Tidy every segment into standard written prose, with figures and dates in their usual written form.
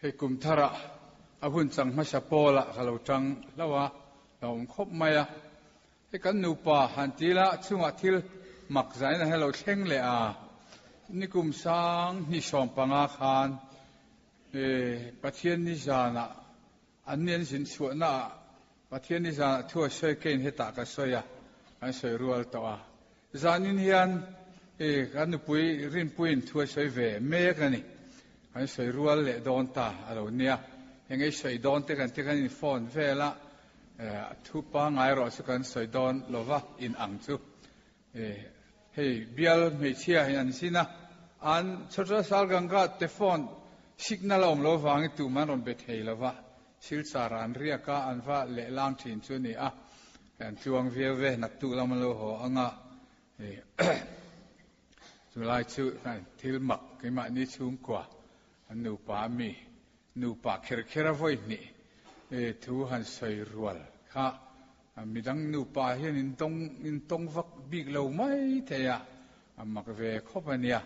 ให้กุมทระอาหุ่นจังมาชาโปละขลุ่จังละวะเราคบไม่ละให้กันนูป่าหันทีละช่วงที่หมักใจนะให้เราเช่งเลยนี่กุมสังนี่ชมปังอาคารประเทศนิจานะอันนี้สินส่วนน่ะประเทศนิจานะทั่วช่วยเกณฑ์ให้ตากระสวยอันช่วยรัวตัวจานินยันกันนุปุยรินปุยทั่วช่วยเวเมกันนี่อันช่วยรัวเละโดนตาเราเนี่ยยังไงช่วยโดนเตกันอินฟอนเวละทุบปางไงรอสักกันช่วยโดนลวะอินอังจูให้เบียลไม่เชื่ออันสินะอันชุดสารกังกัดเตฟอนสิกนัลอมโลฟังตัวมันรอนเบทเฮลวะสิลสารันเรียกอันว่าเละล่างถิ่นชุนี่กันจวงเวียเวนักตุลามันโลหอังจุลายชุกันทิลมักกิมานิชุมกว่าอันนูปามีนูปาเคระไว้นี่ทูหันใส่รัวค่ะมีดังนูปาเห็นอินตงวักบิกเหลาไม่เทียมักเวคบอันเนี้ย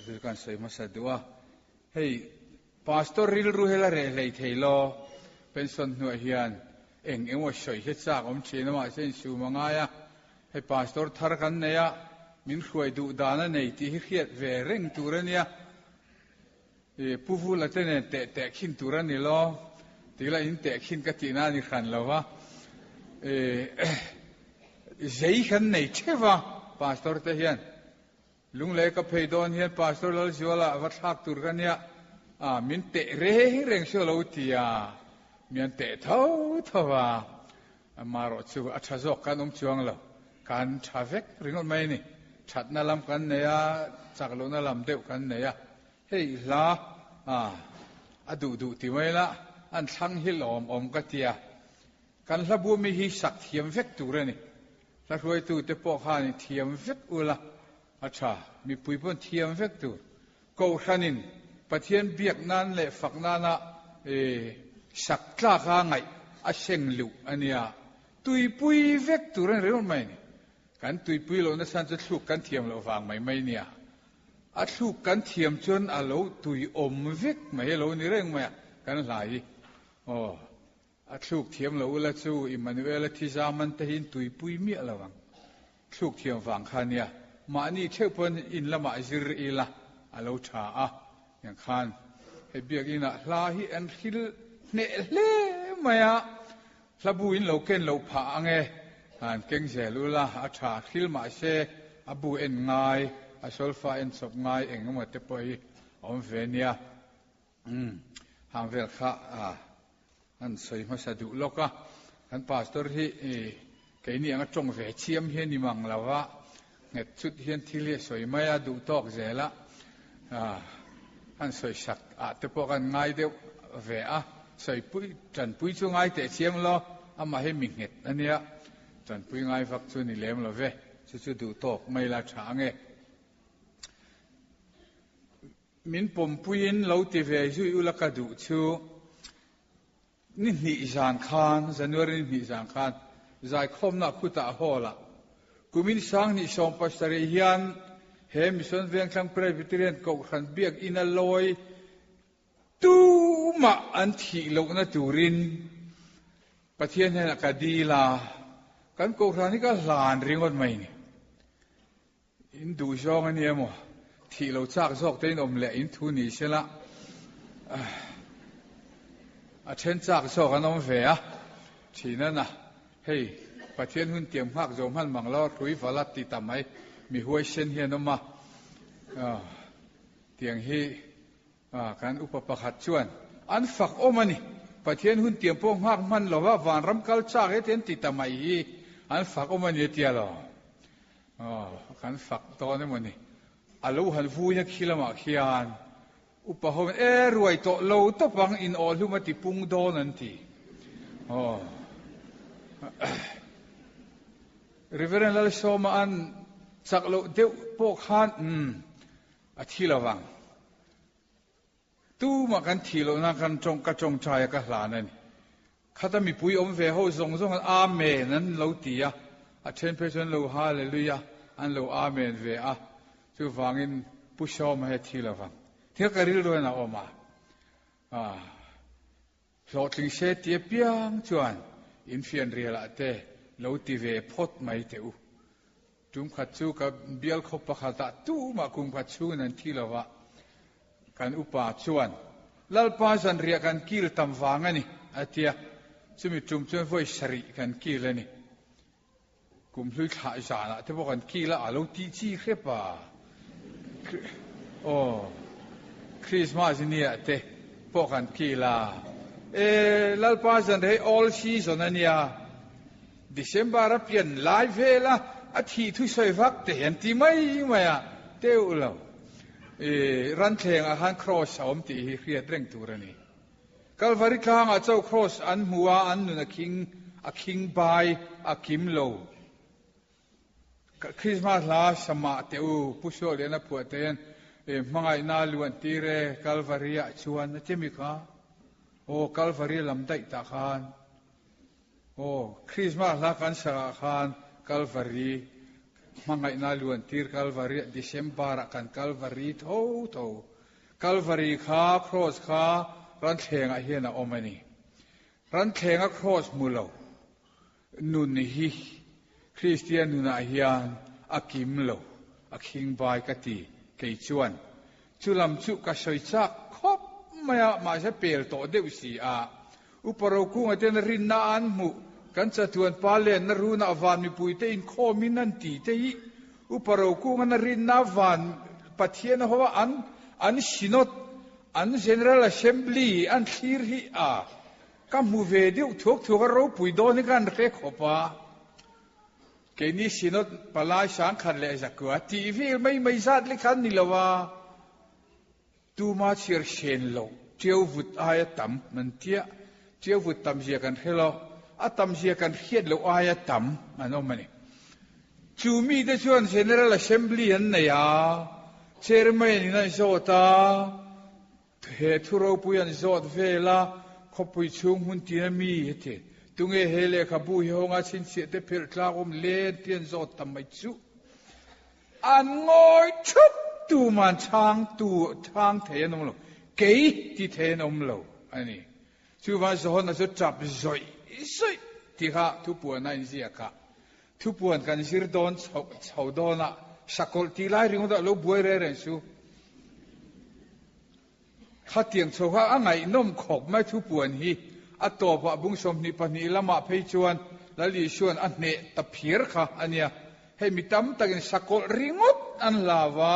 จุดกันใส่มาสัตว์ให้พาสตอร์ริลรู้เฮลาเรเลยเทโลเป็นส่วนหน่วยเฮียนเอ็งว่าช่วยเฮ็ดจากเชื่อว่าเช่นชูมังไงให้พาสตอร์ทาร์กันเนี่ยมินช่วยดูดานะในที่เขียดเวริงตัวเนี่ยผู้ฟูละเต้นเตะขินตัวนี่ล้อทีละอินเตะขินกตินานี่ขันแล้ววะใจขันในเชื่อว่าพาสตอร์เฮียนลุงเล็กกับเพย์ดอนเฮียนพาสตอร์เราชัวร์ละวัดทักตัวกันเนี่ยมินเตะเร่งชัวร์เราที่มินเตะเท่าว่ามาโรชัวอัชจอกกันช่วงเราการทราฟิกริงอไม่นี่ชัดนั่นลำกันเนี่ยจากโลนั่นลำเดียวกันเนี่ยเฮ้ยละดูที่ไม่ละอันช่างฮิลอมกติยากันละบัวมีฮิสักเทียมเวกตัวนี่ละรวยตัวเตปอกหานี่เทียมเวกอุละอาชามีปุยปนเทียมเวกตัวกูขันินปะเทียนเบียกนั่นแหละฝักนั่นสักกล้าข้างไงอาเชงลูอันเนี้ยตุยปุยเวกตัวนั่นเรื่องไม่นี่กันตุยปุยเราเนี่ยสันจะถูกกันเทียมเราฟังไม่เนี่ยอาถูกกันเทียมจนอาเราตุยอมเวกไม่เรานี่เรื่องไม่กันหลายอาถูกเทียมเราละจู่อิมันเวลที่จามันจะหินตุยปุยเมียละวังถูกเทียมฟังขันเนี่ยมานี่เชื่อพนอินละมาจิรอีละอาเราชาอย่างขันให้เบียกินะลาฮิอันคิลเนเล่ไม่ละบุอินเราเก่งเราผาไงอันเก่งเสียลุละอาชาคิลมาเชอบุเอ็นไงอาโซลฟาเอ็นศพไงเองก็มาเตปอยอมเวเนียหางเวลข้าอันสวยมาสะดุโลกอันพาสตอร์ที่แกนี่อันจงเวเชียมเฮียนิมังละวะเง็ดชุดเฮียนที่เลี้ยสวยไม่ดูตอกเจละอันสวยสักเตปอกันไงเดียวเวสวยปุยจันปุยช่วงไงเตะเชียมล้ออามาให้มิงเห็ดอันเนี้ยจันปุยไงฟักชวนนี่เลี้ยมละเวชุดดูตอกไม่ละช้างมินปมปุยินเราตีเวจุยุลกระดูชูนี่นิจานคานจันวรินนิจานคานใจคมนักขุตาหัวละกุมินสังนิชมปัสตาริยันเฮมิสันเวียงคลังเปรย์วิตเรียนกบขันเบียกอินาลอยตูมาอันที่โลกนัตูรินประเทศนี้นักดีลากันกบขันนี่ก็หลานริงวันไม่เนี่ยอินดูช่องอันนี้มั้งที่เราจากซอกเต้นอมเละอินทุนี่ใช่ละเช่นจากซอกกันอมเฟียที่นั่นนะเฮ้ยประเทศหุ่นเตรียมหักโจมหันมังลอรุยฝรั่งติดตามไหมมีหัวเช่นเฮียนออกมาเตียงฮีการอุปปักหัดชวนอันฝักโอมันนี่ประเทศหุ่นเตรียมพวกหักมันหรอว่าวันรำกัลจากให้เต็นติดตามไหมอันฝักโอมันนี่เตียหรอการฝักตอนนี้มันนี่อาลูหันฟูยักขิลมาขียานอุปหงรวยโตโลตบังอินอลุมาติปุงโดนันทีริเวอร์นัลโซมาอันสักโลเดียวพวกฮันอาทิละวังตู้มากันทีโลนักกันจงกระจงใจกันหลานนั่นข้าแต่มีปุยอมเวหทรงกันอาเมนนั้นเราตีอาเช่นเพชรเราฮาเลลูยาอันเราอาเมนเวจู่ฟังอินผู้ชมให้ทีละฟังเที่ยวกันเรื่อยๆนะออกมา พลอถึงเสตียเปียงจวนอินเฟียนเรียละเตเราตีเวพดไม่เตวจุมขัดชูกับเบียลขบปะขัดตู้มาคุมขัดชูนั่นที่เราว่ากันอุปาชวนลัลปาสันเรียกันกิลตำวางนี่อาเตียจะมีจุมจวนไว้สริกันกิลนี่กุมลุยขาจานะที่บอกกันกิลละอาลูตีจีเครปะโอ้คริสต์มาสนี่เตบอกกันกิลละลัลปาสันเรย์ all season นั่นเนี่ยDecember เปลี่ยนหลายเวลาอาทิตย์ทุกสายฟักแต่เห็นที่ไม่อะเต้าเรารันเทงอาหารครอสสมตีเรียดเร่งตัวนี่กัลวาริข้างอาเจ้าครอสอันหัวอันนุนคิงบายคิมโลคริสต์มาสลาสมาเต้าผู้ช่วยเลี้ยงผัวเต้นมังไงน่าล้วนตีเรกัลวาริอาชวนนั่นเจมิกาโอ้กัลวาริลำได้ตาคานโอ้คริสต์มาสลากันสระคานกัลวารีมังไงน่าล้วนตีกัลวารีดิเซมบาร์กันกัลวารีโต้กัลวารีข้าครอสข้ารันเทงอาเฮียนะอมันนี่รันเทงอาครอสมุลาวนุนฮีคริสเตียนนุนอาเฮียนอากิมโลอาคิงบายกติเกยจวนจุลำจุกระชอยจักครบมาจะเปลโตเดวสีอาอุปโรกุงเตนรินนาอันมุกันจะทวนปาเลนนรูนาวันมีปุยเตอินโคมินันตีเตยอุปโรกุงนรินนาวันปัทเยนหัวอันชินอตอัน General Assembly อันทีร์ฮีอากัมมูเวดิวทุกเราปุยโดนิกันเรขบะเกนี่ชินอตปลายสังขันเลจักว่าทีวีไม่จัดลิขันนี่ละว่าตูมาเชียร์เชนโลเจ้าวุฒอายตัมมันเทียเจ้าวุฒตัมเชียกันเฮโลอาตัมเชียกันเฮียดโลอายตัมมันอมันนี่จูมีเดชวน General Assembly อันเนี่ยเชอร์แมนนั่นโซตาเฮทุเราปุยันโซดเวลาขบุยชุงหุ่นที่นั่นมีเหตุตุงเฮเลขบุยฮงอาชินเสียเตเพลคลาอมเลนเตียนโซดทำไมจุอันงอยชุบตูมันช้างเทนอมโลเกยที่เทนอมโลอันนี้ชูวันสอนน่ะจะจับซอยที่ข้าทุบปวนนั่นสิข้าทุบปวนกันสิรดอนชาวดอนน่ะสักคนที่ไล่ริงว่าเราบวยเรื่องชูข้าเตียงโชว์ว่าอะไรน้มขบไม่ทุบปวนฮีอัตโตพระบุญสมนิปนิละมาเพยชวนและลีชวนอันเนตเพียร์ค่ะอันเนี้ยให้มีตั้มตะกินสักคนริงดอันลาวะ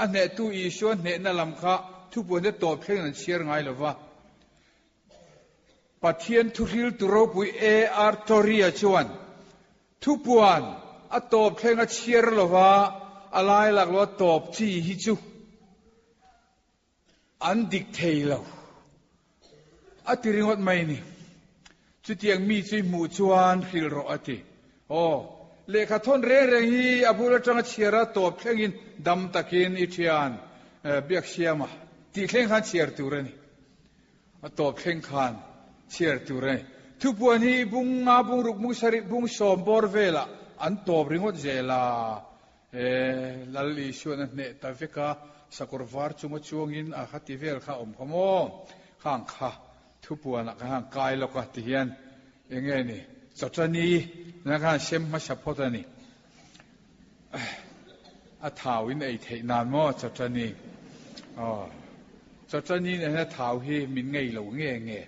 อันเนตุอีชวนเนนลำค่ะทุบปวนได้ตบเพลงนั้นเชียร์ไงล่ะวะปัทเทียนทุริลตุโรปุยอาร์ตอรียชวนทุบปวนอัตโตเพลงอันเชียร์ล่ะวะอะไรหลักว่าตบจีฮิจูอันดิกเทลาวอัติริงวัดไม่นี่จุดยังมีจุดมู่ชวนฮิลโรอติโอ้เลขาทนเรื่องฮีอบุรจังเชียร์ตบเพลงอินดำตะกินอิทิอันเบียกเชียมาตีเพลงขันเชียร์ตัวนี่ตบเพลงขันเชียร์ตัวนี่ทุกวันนี้บุ้งรุกบุ้งสริบุ้งสมบอร์เวล่อันตบริงวัดเจลาลัลลิชวนเนตเวกาสักรวาร์จุมช่วงอินอาขัติเวลข้าขโมข้างข้าทุบวันข้างกายเราก็ตีเห็นยังไงนี่จัดนี้นะครับเชมมาชับพอดนี่อาท้าวินไอเทนานมั้งจัดนี้อ๋อจัดนี้เนี่ยท้าวฮีมินไงเราเงี้ย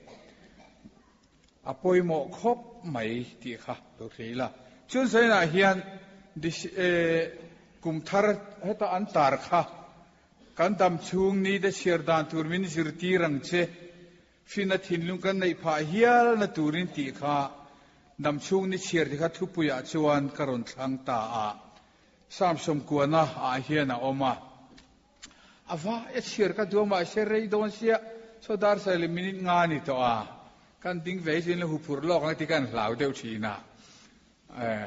อาปอยหมอกครบไม่ตีค่ะตัวนี้ละจนเสียนะเฮียนดิกุมทาร์ให้ตาอันตาร์ค่ะกันดำช่วงนี้ได้เชียร์ดานตูร์มินสิรตีรังเชฟินาทินลุงกันในพาเฮียลนัตูรินตีค่ะดำช่วงนี้เชียร์ที่เขาทุบปุยอาชวนกรณทางตาสามสมควรนะอาเฮียนะออกมาว่าเชียร์ก็ดูมาเชียร์เลยโดนเสียสุดาร์ใส่เลยมินิงานนี่ตัวกันดิ้งเวสินเลยหุบผูร์ลอกนั่นที่กันเหล่าเดียวชีนะ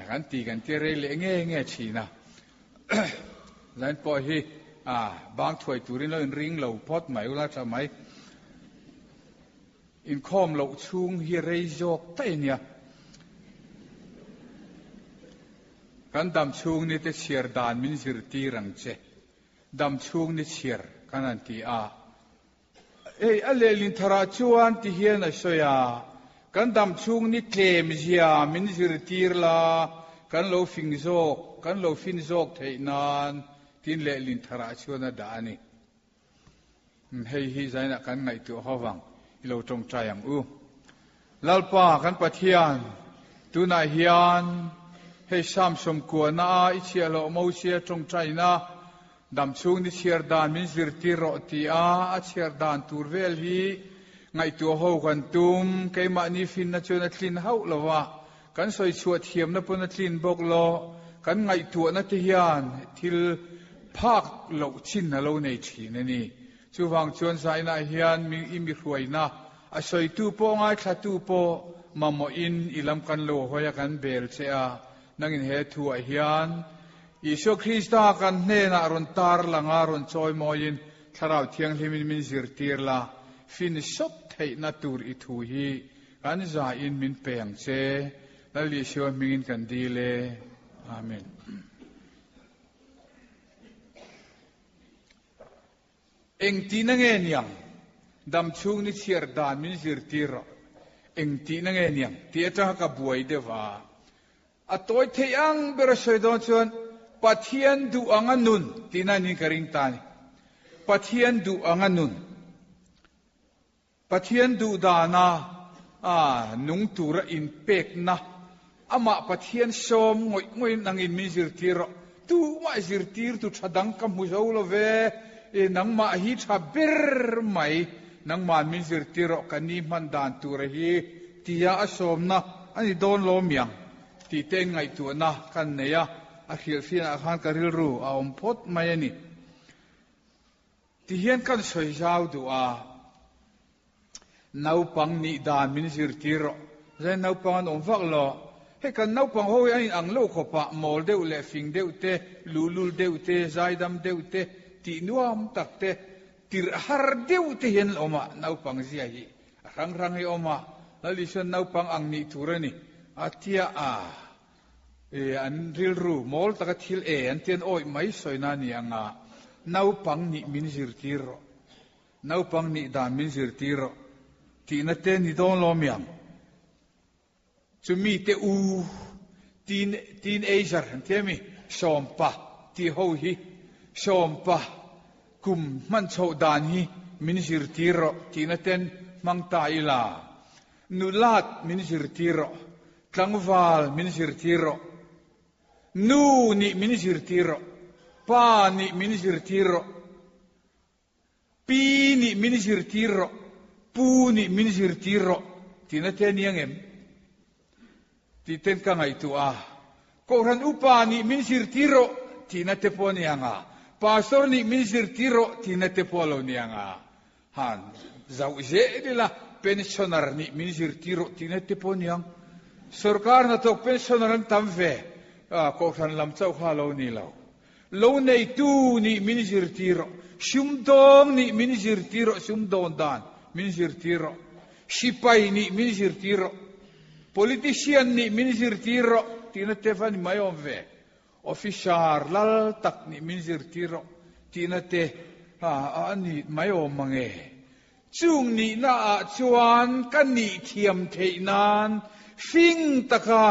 กันตีกันเจเรลเงี้ยชีนะแล้วพอฮีบางถวยตูรินเราริงเราพอดไหมว่าจะไหมอินคอมเราช่วงฮีเรย์จอกเตเนี่ยกันดำช่วงนี้จะเชียร์ดานมินสิรตีรังเจดำช่วงนี้เชียร์กันนั่นที่ ale lin thara chuan ti hian a soya kan dam chung ni tlem zia min zir tir la kan lo fing zok kan lo fin zok thei nan tin le lin thara chuan a da ani hei hi zaina kan ngai tu hawang ilo tong chayang u lalpa kan pathian tuna hian hei sam som ko na I chia lo mo sia tong chaina dam chung ni chiar dan min zir tir ro ti a chiar dan tur vel hi ngai tu ho kan tum keima ni fin na chuna thlin hau lawa kan soi chuat thiam na puna thlin bok lo kan ngai tu na te hian thil phak lo chin na lo nei thin ani chuwang chuan sai na hian mi imi hruaina a soi tu po ngai thla tu po mamo in ilam kan lo hoya kan bel che a nangin he thu a hian Isu Krista kan hne na ron tar langa ron choi moin tharau thiang hlimin min zir tir la fin sop thei na tur I thu hi kan za in min peng che la li sho mingin kan dile amen eng ti na nge niang dam chung ni chiar dan min zir tir eng ti na nge niang ti ta ka buai dewa a toy theiang ber soi don chuan pathian du anganun tinani karing tani pathian du anganun pathian du dana nung tura in pek na ama pathian som ngoi nangin mi zir tiro tu ma zir tir tu thadang kam mu zo lo ve nang ma hi tha ber mai nang ma mi zir tiro kani man dan tura hi tia asom na ani don lo miang ti te ngai tu na kan ne ya a khil fian a khan karil ru a om phot mai ani ti hian kan soi zau du a nau pang ni dan min zir tiro zai nau pang on vak lo he kan nau pang ho ai ang lo kho pa mol deu le fing deu te lulul deu te zaidam deu te ti nuam tak te tir har deu te hian oma nau pang zia hi rang rang hi oma la li son nau pang ang ni turani atia an ril ru mol taka thil an tian oi mai soina ni anga nau pang ni min zir tiro nau pang ni da min zir tiro ti na te ni don lo miam chumi te u tin ager antemi sompa ti ho hi sompa kum man chho dan hi min zir tiro ti na ten mang ta ila nulat min zir tiro tlangwal min zir tiro nu ni min zir tiro pa ni min zir tiro pi ni min zir tiro pu ni min zir tiro tina ten yangem ti ten ka ngai tu a ko ran upa ni min zir tiro tina te po ni anga pastor ni min zir tiro tina te po lo ni anga han zau je dila pensioner ni min zir tiro tina te po ni ang sarkar na to pensioner an tam ve ko ran lam chau kha lo ni lo nei tu ni min zir tiro shum dong ni min zir tiro shum don dan min zir tiro sipai ni min zir tiro politician ni min zir tiro tina te fan mayom ve official lal tak ni min zir tiro tina te ani mayom mange chung ni na chuan kan ni thiam theinan fing taka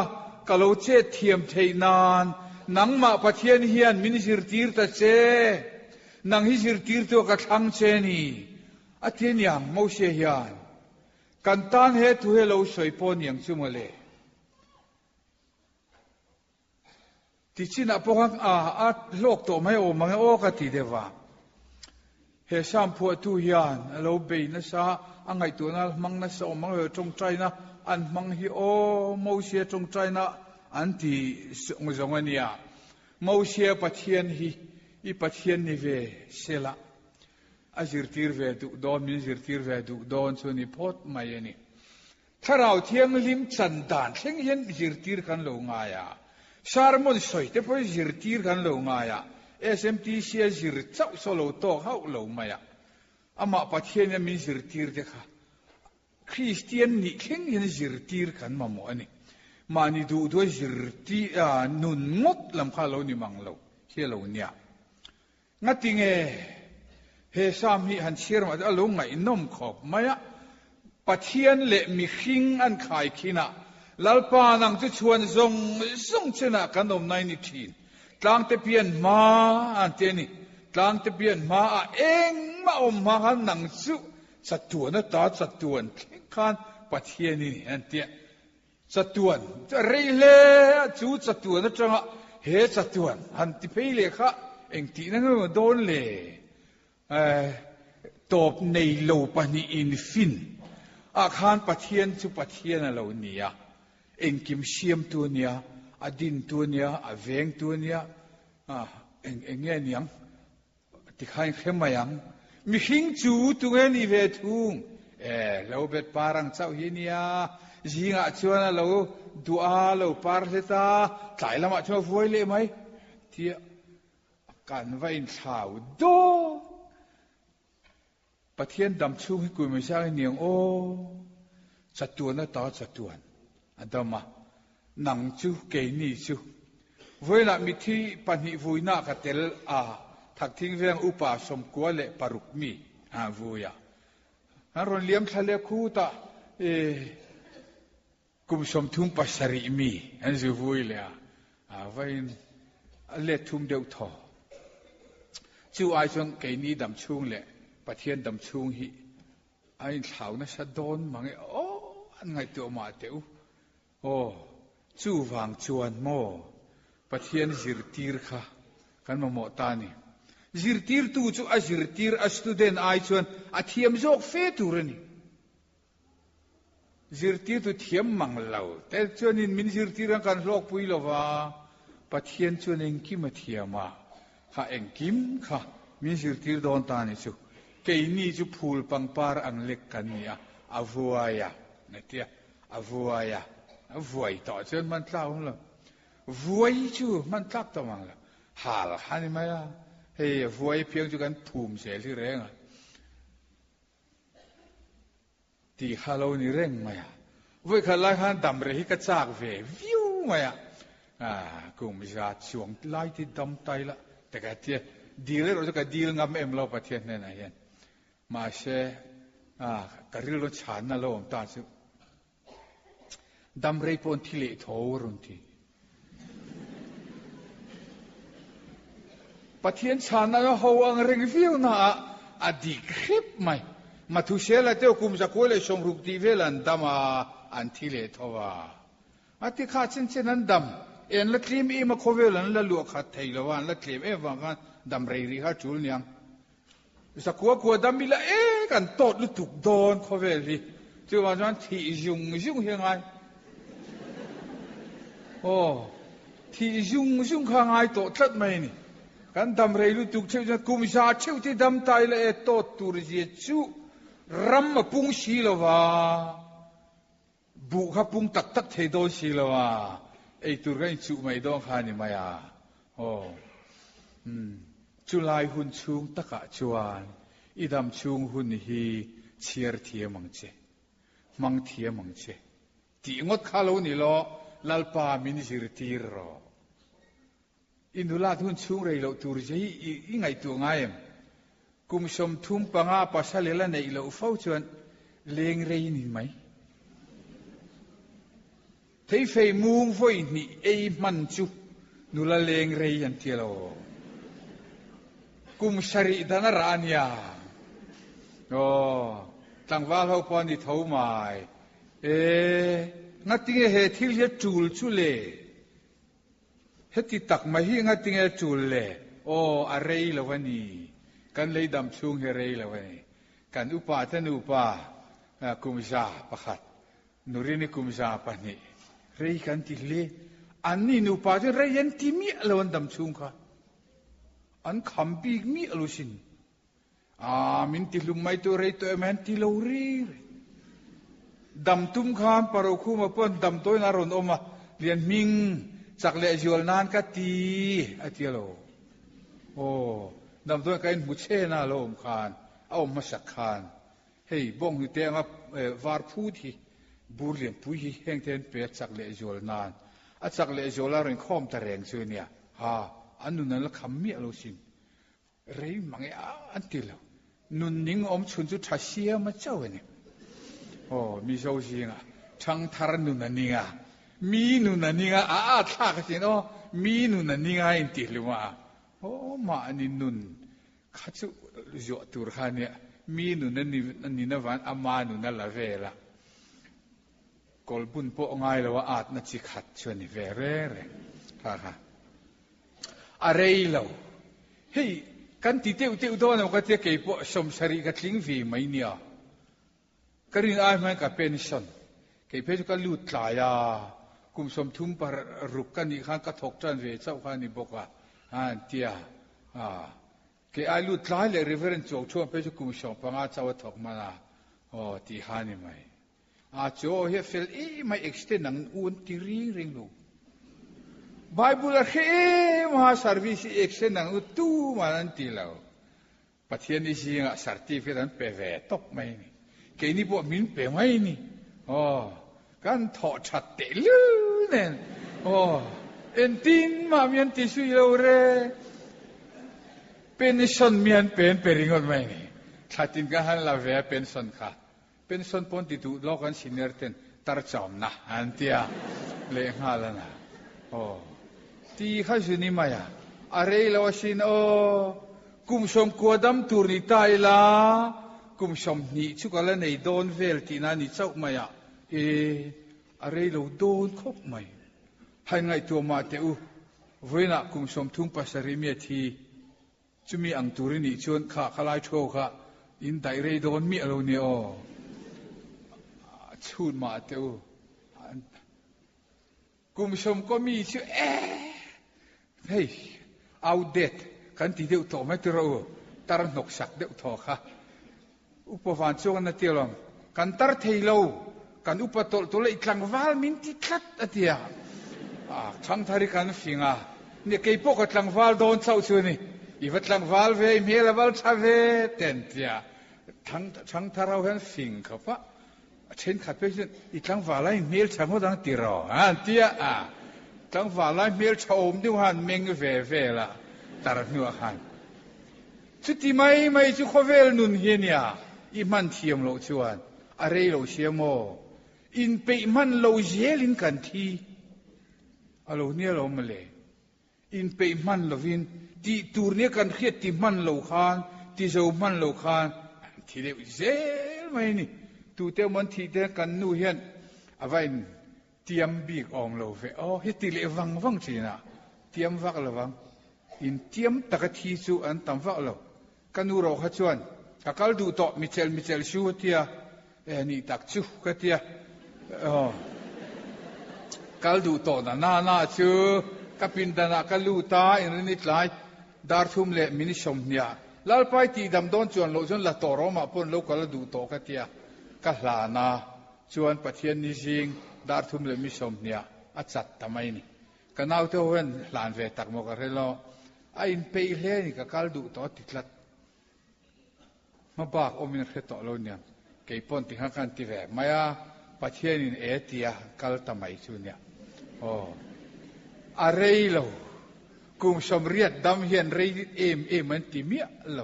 kalau che thiam theinan nangma pathian hian min zir tir ta che nang hi zir tir to ka thang che ni athian yang mo se hian kan tan he tu he lo soi pon yang chumale ti china pohang a lok to mai o mang o ka ti dewa he sam phu tu hian lo be na sa angai tu na mang na so mang ho trong trai na an mang hi o mo se trong trai na an ti ngozong ania mo se pathian hi I pathian ni ve sela azir tir ve du don min zir tir ve du don chuni phot mai ani tharau thiang lim chan dan thleng hian zir tir kan lo nga ya sarmon soi te poi zir tir kan lo nga ya SMTC zir chau solo to hau lo maya ama pathian min zir tir de kha Christian ni thleng hian zir tir kan mamo ani mani du do zir ti nun ngot lam kha lo ni mang lo he lo nia ngatinge เฮซามนี่หันเชื่อมาจะลงไงน้มขอบไม่อะปะเทียนเละมีขิงอันขายขินะลัลปานังจะชวนส่งชนะกันอมในนิทินกลางตะเพียนมาอันเจนี่กลางตะเพียนมาเองมาอมมาหันหนังสุสัตวนตาสัตวนขันปะเทียนนี่อันเตียสัตวนจะเรเลจูสัตวนจังเฮสัตวนอันที่เพลเลค่ะเองที่นั่นก็โดนเลยตบในโลปนิอินฟินอาคารปะเทียนจุปะเทียนเราเนี่ยเองกิมเชียมตัวเนี่ยอดินตัวเนี่ยอเวงตัวเนี่ยเองเงี้ยยังที่ข้าเข้มมายังมีหิงจูตัวนี้เวทุงเราเบ็ดปารังเจ้าเฮียเนี่ยจิงอาชวนเราดูอาเราปาร์เซตาใจละมาชวนฟวยเลยไหมที่การไว้ชาวโดปะเทียนดำชุ่มให้กุยไม่ใช่เนียงโอ้สัตวนต่อสัตวนอันเดมาหนังจูเกนี่จูเวลามิที่ปัญหิวุยนาคเตลถักทิ้งเรื่องอุปาสมกัวเละปารุกมีวุยฮันรอนเลี้ยมทะเลคูตากุมสมทุ่มปัสริมีอันจูวุยเลยไว้เละทุ่มเดียวทอจูไอจงเกนี่ดำชุ่มเละปะเทียนดำชุ่มฮีไอ้เท้านั่นสะดอนมังโอ้อันไงตัวมาเตียวโอ้จูวางจวนโมปะเทียนจิรตีร์ค่ะกันมาโมตานี่จิรตีร์ตูจูจิรตีร์สตูเดนไอจวนเทียมโจกเฟตูรนี่จิรตีร์ตูเทียมมังเหลาแต่จวนนี้มินจิรตีร์กันโลกปุยลว่าปะเทียนจวนเองกิมเทียมาข้าเองกิมค่ะมินจิรตีร์โดนตานี่จูเกนี่จูพูลปังปาร์อังเล็กกันเนี่ยอวัวยาเนี่ยเตียอวัวยาวัยต่อจนมันเล่าเลยวัยจูมันตักตัวมังละหาละฮันนี่ไหมล่ะเฮ้ยวัยเพียงจูกันภูมิเสียที่แรงอ่ะตีข้าเรานี่แรงไหมอ่ะวัยข้าไล่ฮันดำเรฮิกระจากเววิวไหมอ่ะกูไม่ชาช่วงไล่ที่ดำไตละแต่ก็เทียดีเลยเราจะก็ดีลงามเอ็มเราประเทศเนี่ยนะเห็นมาเช่กระริลรถฉันน่ะเราตาสุดำเรย์ปนที่เละทอรุนทีปะเทียนฉันน่ะเขาอังเริงวิวน่ะอดีคลิปไหมมาทุเชลเจ้ากุมจะคุยเลยชมรุกทีเวลันดำอันที่เละทว่าอาทิข้าเช่นนั้นดำเอ็นละคลิมอีมาโคเวลันละลวกขัดไทยละวันละคลิมวังกันดำเรย์ริฮาจูลยังสักวัวดำมีละกันโตดลุตุกโดนโคเวลีจู่ว่าจันที่ยุงยังไงโอ้ที่ยุงข้างไงโตทัดไหมนี่กันดำเรย์ลุตุกเชื่อกุมชาเชื่อที่ดำตายละโตตูริเจจูรัมมาปุงชีละวะบุกขับปุงตักเทโดชีละวะไอตุร์กันจูไม่โดนข้านี่มาอ่ะโอ้จุลายหุ่นชุงตะกะจวนอีดำชุงหุ่นฮีเชียร์เทียมังเจตีงดข้าเรานี่ล้อลัลปามินิจิรตีรออินดุลาหุ่นชุงเรย์เราตูร์เจอีไงตัวไงกุมชมทุ่มปังอาปัสสาวะในเราเฝ้าจวนเลงเรย์นี่ไหมเทฟมุงฟอยนี่เอมันจูนุลาเลงเรย์ยันเทียโลกุมชริดานารานยาโอ้ตั้งว่าเราปนิทาวไม้งัดติงเหตุที่จะจูลชุเลเหตุตักมาฮีงัดติงจูลเลโอ้อะไรละวันนี้กันเลยดำชุงเฮเรละวันนี้กันอุปาทนุปากุมชาปะขัดนุรินิกุมชาปะนี่เรย์กันติเลอันนี้นุปาจะเรย์ยันติมีละวันดำชุงค่ะอันคำปีกมีอลุสินมินติลุมไม่ตัวเรย์ตัวแมนติลารีดำตุ้มขามปารุคุมาปนดำตัวนารอนอมเรียนมิงจากเลจวลนานกัตีอาทิโลโอ้ดำตัวกันมุเชนาโลมขานเอามาสักขานเฮ้ยบ้องอยู่เตียงวาร์พูที่บูเรียนปุยแห่งเทนเปียจากเลจวลนานจากเลจวลาเรื่องข้อมตะแรงเชื่อเนี่ยอันนู้นนั่นละคำมีอลุสินเรื่องมังอันที่เรา นุนนิ่งชุนจุดทัศเสียมาเจ้าเนี่ยโอ้มีโซเชียงช่างทารนุนนี่มีนุนนี่ท่ากันสิโนมีนุนนี่อินติลมาโอ้มาอันนี้นุนข้าจะจวดตัวข้าเนี่ยมีนุนนี่นะวันอามานุนนั่นละเวละกอลบุญพวกง่ายแล้วว่าอาจนัดจิขัดชวนนี่เวเร่ค่ะอะไรแล้วเฮ้ยกันติเตวโดนเอาก็เตะเก็บพวกสมสรีกับลิงวีไม่เนี่ยก็รินอ้ายมันกับเป็นสันเก็บเพชรก็ลุดหลายกุมสมทุ่มปรรุกกันอีกครั้งก็ถกจันเวเจ้าข้านี่บอกว่าเตียเก็บอ้ายลุดหลายเลยเรเวอเรนจวกช่วงเพชรกุมสมปังอาเจ้าถกมาตีฮานี่ไหมโจเฮฟเฟลไม่เอ็กซ์เทนังอุนตีริงลูกไบเบิลเฮมหาสารวิสเอ็กซ์เทนังอุตูมานันตีแล้วปัจเจียนนี่สิงสารที่เพื่อนเปเวตบไม่นี่เกนี่พวกมินเปไม่นี่กันถอดชัดเตลือเนี่ยเอ็นตินมาเมียนติสุยเราเร่เป็นสันเมียนเป็นเปริงอดไม่นี่ชัดตินกันหันลาเวเป็นสันค่ะเป็นส่วนปนติดูโลกันสินเนอร์เทนตารจอมนะอันเตียเลี้ยงหาแล้วนะที่ข้าสุนิมายาอะไรแล้วสินกุมสมกวดมตูนิตายละกุมสมนี่ชุกอะไรในโดนเวลที่นั่นนี่เจ้ามายาอะไรเราโดนคบไหมให้ไงตัวมาเตอุเวนักกุมสมทุ่งภาษาริเมียทีจะมีอังตูรินี่ชวนข้าขลายโชว์ข้าอินไดเรโดนมีอะไรเนี่ยชูนมาเตวกุมชมก็มีชื่อเฮ้ยเอาเด็ดกันที่เดียวโตไม่ตัวเราตารนกสักเดียวโตค่ะอุปวานช่วงนั้นเตียลมกันตารเทโลกันอุปโตตัวเลยกลางวาลมินติคัดอเดียช่างทาริกันฟิงเนี่ยเกี่ยพวกกลางวาลโดนเศร้าชวนี่อีวัดกลางวาลเวเมียละวาลชาเวเต็นเตียช่างทาราเห็นฟิงเขาปะเช่นขัดไปเช่นอีกครั้งฝ่าไล่เมลช่างเขาดังตีรอเตี้ยครั้งฝ่าไล่เมลชมที่หันเมงเว่ละตาหนัวหันสุดที่ไม่จุขเวลนุนเฮียนี่อีมันเทียมโลชวนอะไรโลเชียโมอินไปมันโลเจลินกันทีอโลเนี่ยโลมาเลยอินไปมันโลวินที่ตูเนี่ยกันเขียดที่มันโลคานที่เจ้ามันโลคานที่เดียวเจลไม่นี่ตูเตมันที่เดียกันนู่เห็นเอาไว้เตรียมบีกอมโลเฟเฮติเลวังจีน่ะเตรียมวักละวังอินเตรียมตะกทีสูอันตำวักโลกันนูโรขจวนกัลดูโตมิเชลชูเตียนี่ตักชูกเตียกัลดูโตน่าชูกับปินดานากัลลูตาอินนิดไลดาร์ทุมเลมินิชมเนี่ยลาลไปตีดำโดนจวนโลจนละโตโรมาปนโลกัลดูโตกเตียกัลลานาชวนปะเทียนนิจิงดาร์ทุมเลมิชมเนี่ยอัจฉริทำไมนี่กันเอาเท่าเว้นหลานเวตักโมกเรโลไอ้เปย์เล่นี่กับกัลดูโตติดลัดมาบอกอมินเขตโลเนี่ยเกี่ยปนติหักันติแวมายาปะเทียนินเตียกัลทำไมชุนเนี่ยอะไรโลกุมสมเรียดดำเฮียนเรย์มันติเมียโล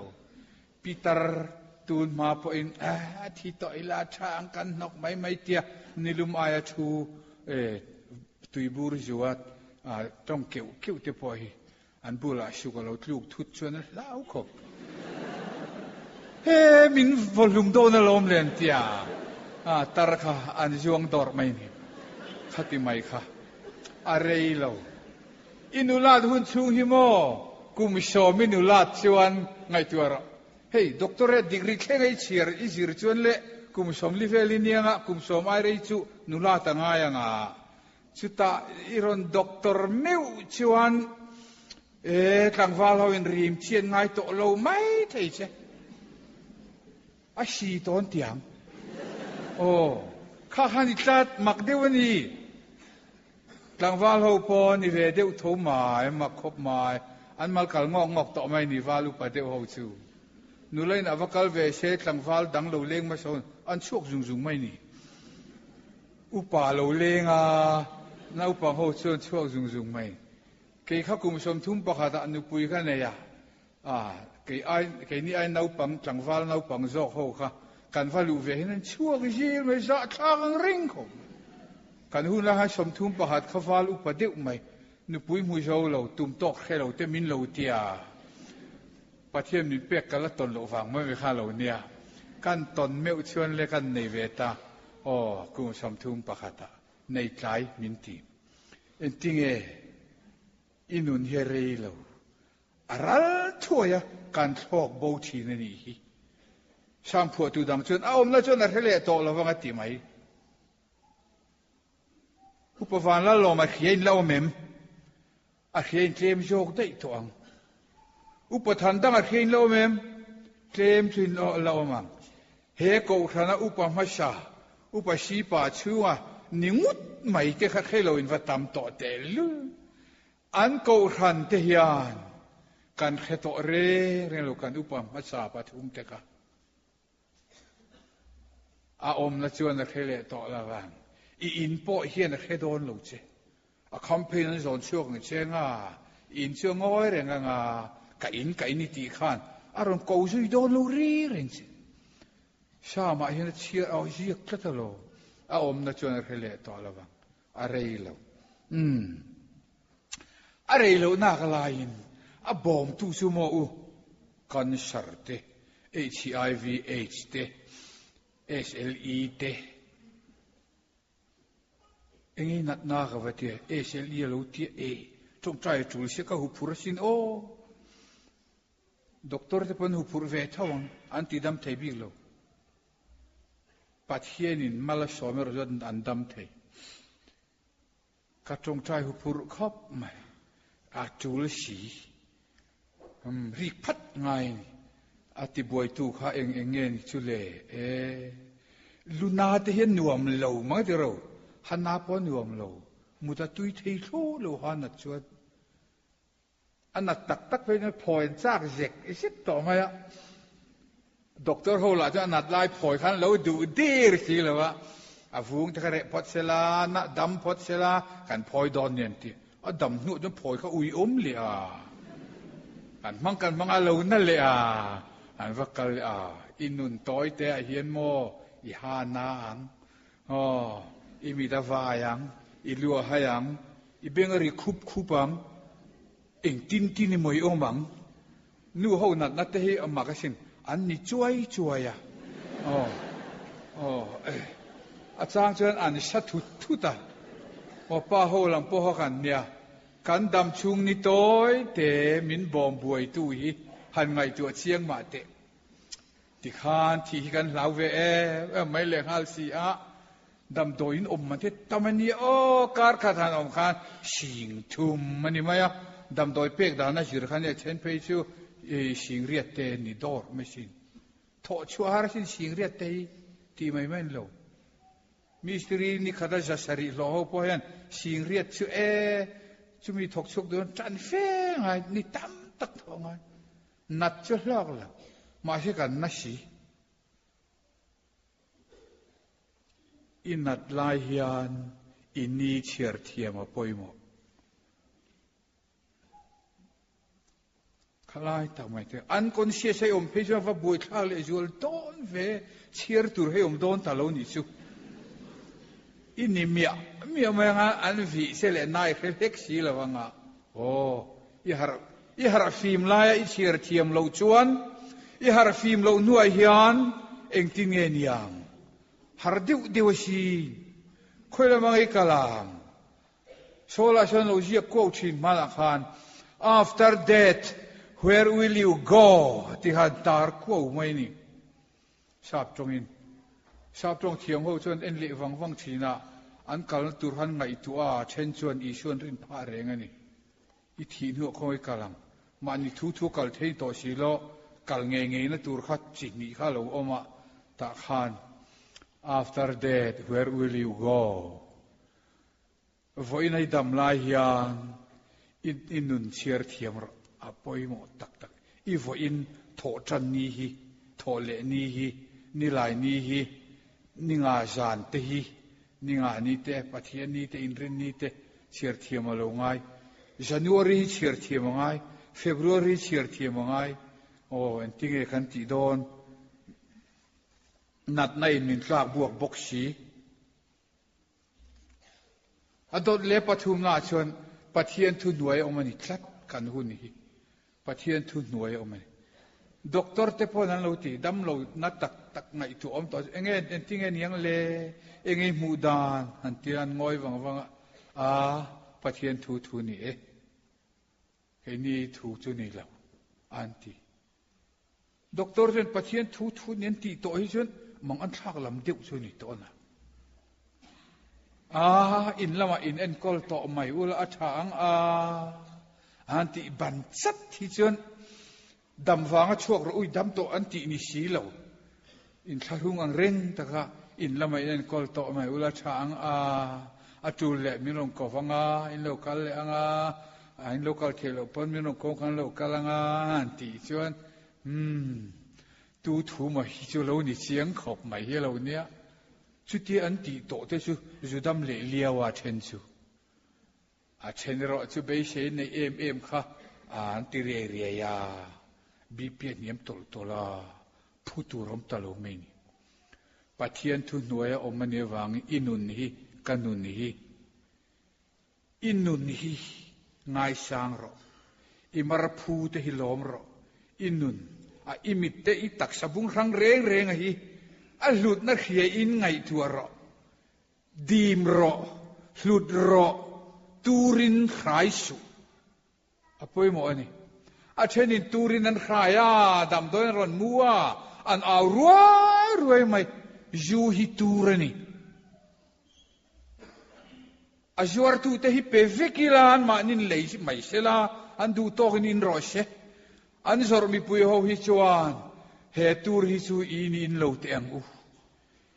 ปีตาตูนมาพออินที่ต่อยลาช้างกันนกไม่เตียนิลุมอายชูตุยบูรจวดต้องเกี่ยวเตปอยอันบุลาชุกเราลูกทุดชวนแล้วขบมินวอลลุ่มโดนลมเลนเตียตาร์ค่ะอันจวงดอร์ไม่นี่ขัดไม่ค่ะอะไรเราอินุลาดหุ่นชุงหิโมกุมโชมินุลาดชวนไงตัวเราเฮ้ยด็อกเตอร์ดีกรีแค่ไงเชียร์อีสิรชวนเละกุมโชมลิเวลินียงกุมโชมไอเรจูนุลาตั้งไงยังชุดตาอีรอนด็อกเตอร์มิวชวนกลางวันเราอินริมเชียนไงโตเราไม่ใช่ใช่อาชีตอนเตียงข้าหันอีกจัดมักเดวันนี้กลางวันเราพอนี่เวเดียวทุ่มหมายมักคบหมายอันมัลกัลงอกต่อไม่นี่วาลุปะเดียวเขาชูนูเลยนะว่ากัลเวเชกลางวันดังเราเลี้ยงมาชนอันโชคจุงไม่นี่อุปาเราเลี้ยงน่าอุปาเขาชนโชคจุงไม่เกี่ยข้ากุมชมทุ่มปะขาตะนุปุยกันเนี่ย cái ni ai nấu bằng chẳng val nấu bằng gió hồ kha cần phải lù về nên chua cái gì mà dạ thang ring không cần hun là hai sầm thum bà hạt khá val upa điệu mày nụ bụi mùi dâu lầu tùm tóc khe lầu tê min lầu tia bà thiên mình bẹc cả là tòn lầu vàng mới về khá lầu nia cần tòn mèo chuan lê cần này về ta cùng sầm thum bà hạt ta này trái min tìm en tinge inun herei lầu aral thuya kan thok bo thi na ni hi sam phu tu dang chun aom na chun a hele to lo wanga ti mai upavan la lo ma khien lo mem a khien tlem jok dei to ang upathan dang a khien lo mem tlem thin lo mang he ko thana upama sha upashi pa chuwa ningut mai te kha khelo in vatam to te lu an ko than te hian kan kheto re lo kan upam ma sa pathum te ka a om na chuan a khele to la wang I in po hian a khedon lo che a campaign zon chuak ni chenga in chu ngoi renga nga ka in ni ti khan aron ko zui don lo ri ren che sa ma hian chia au ji klatalo a om na chuan a khele to la wang a rei lo a rei lo na ka lain a bom tu su mo u cancer te HIV AIDS te SLE te engi nat na ka vate SLE lo ti trong trai tu se ka hu phur sin doctor te pon hu phur ve thawang anti dam thei bi lo pathian in mala somer jod an dam thei ka trong trai hu phur khop mai a tul si ri phat ngai ati boy tu kha engen chule luna te hian nuam lo ma de ro hana po nuam lo muta tui thei tho lo han chuan anat tak pe na point chak zek isit to ma ya doctor ho la ja nat lai phoi khan lo du dir si lo wa avung ta kare pot sela na dam pot sela kan phoi don nen ti a dam nu jo phoi kha ui le kan mang a lo na le an vakal inun toy te a hian mo I ha na ang I mi da va yang I lua ha yang I bengari khupang eng tin ni moi omang nu ho nat te hi amma ka sin an ni chuai ya a chang chuan an sa thu ta pa ho lam po ho kan nia kan dam chung ni toy te min bom buai tu hi han ngai tu chiang ma te ti khan thi kan lau ve mai le hal si dam doin ma te tamani kar kha than om khan sing thum mani maya dam doi pek da na jir khan e chen pe chu sing riat te ni dor me sin tho chu har sin sing riat te ti mai men lo mistri ni khada ja sari lo ho po yan sing riat chu chu mi thok chuk don chan fe ngai ni tam tak tho ngai nat chu lok la ma se kan na si inat lai hian ini chiar thiam a poimo khalai ta mai te an kon se sai om pe jo va boi thal e jol don ve chiar tur he om don ta lo ni chu ini mia ma nga an vi se le nai khek si la wanga I har fim la I chiar thiam lo chuan I har fim lo nuai hian eng tin nge niang har diu si khoila mangai kalam sola son lo ji ko chin mala khan after death where will you go ti had tar ko mai ni sap trong thiam ho chuan en le wang thina an kal tur han ngai tu chen chuan I suan rin pha reng ani I thi nu khoi kalam mani thu kal thei to si lo kal nge na tur khat chi ni kha lo oma ta khan after that where will you go voi nai dam lai hian in nun chiar thiam a poimo tak I vo in tho chan ni hi tho le ni hi ni lai ni hi ni nga jan te hi ni nga ni te pathian ni te in rin ni te chiar thiam lo ngai January chiar thiam ngai February chiar thiam ngai โอ้เอ็นที่เงขันติโดนนัดในมินกลากบวกบกสีอดเล็บปฐุมราชนปะเทียนทุนหน่วยออกมานี่คลัดกันหุ่นนี่ปะเทียนทุนหน่วยออกมาด็อกเตอร์เตพอนั้นเราตีดำเรานัดตักไงตัวอมต่อเองเอ็นที่เงยังเลเองมูดานหันตีนันงอยวังปะเทียนทุนี่เฮ้ยนี่ทุนี่แล้วอันที่ด็อกเตอร์เรนปะเทียนทุนี่ตีตัวให้ฉันมังอันทักลำเดียวชนี่ตัวน่ะอินละมาอินเอ็นกอลต่อไม่อุลอาชางอันที่บันซัดที่ฉันดำฟังช่วงรู้ดำตัวอันที่นิสีเหลาอินทารุงอังเร่งตะกะอินละมาอินกอลต่อไม่อุลอาชางจูเล่มีลงกฟังอินโลกาลเลงอินโลกาลเทโลปนมีลงกฟังโลกาลงอันที่ฉันตูทูมาฮิจูโลนี่เสียงขบไม่เฮโลเนี่ยชุดที่อันที่โตเตชูดำเลี้ยวเชนชูเชนเราชูไปเชนในเอ็มค่ะอันที่เรียยาบีเปียนเนียมตัวละผู้ตูรมตลอดไม่นี่ปัจเจียนทุนหน่วยอมเนวังอินุนฮีกันุนฮีอินุนฮีง่ายสังรออิมารพูเตหิลอมรออินุนอิมิตเตอิตักสบุงรังเรงฮีหลุดนักเขียอินไงทัวรอดีมรอหลุดรอตูรินขายสุป่วยหมอนี่เช่นนี้ตูรินนั้นขายดำโดยรอนมัวอันเอารวยไหมยูฮิตูรนี่จวร์ตูเตฮิเปฟิกิลานมานินเลยไม่เสลาอันดูโตกินินรอเชอันสรมีปุยเขาฮิจวนเฮตูร์ฮิจูอินินโลเตงอู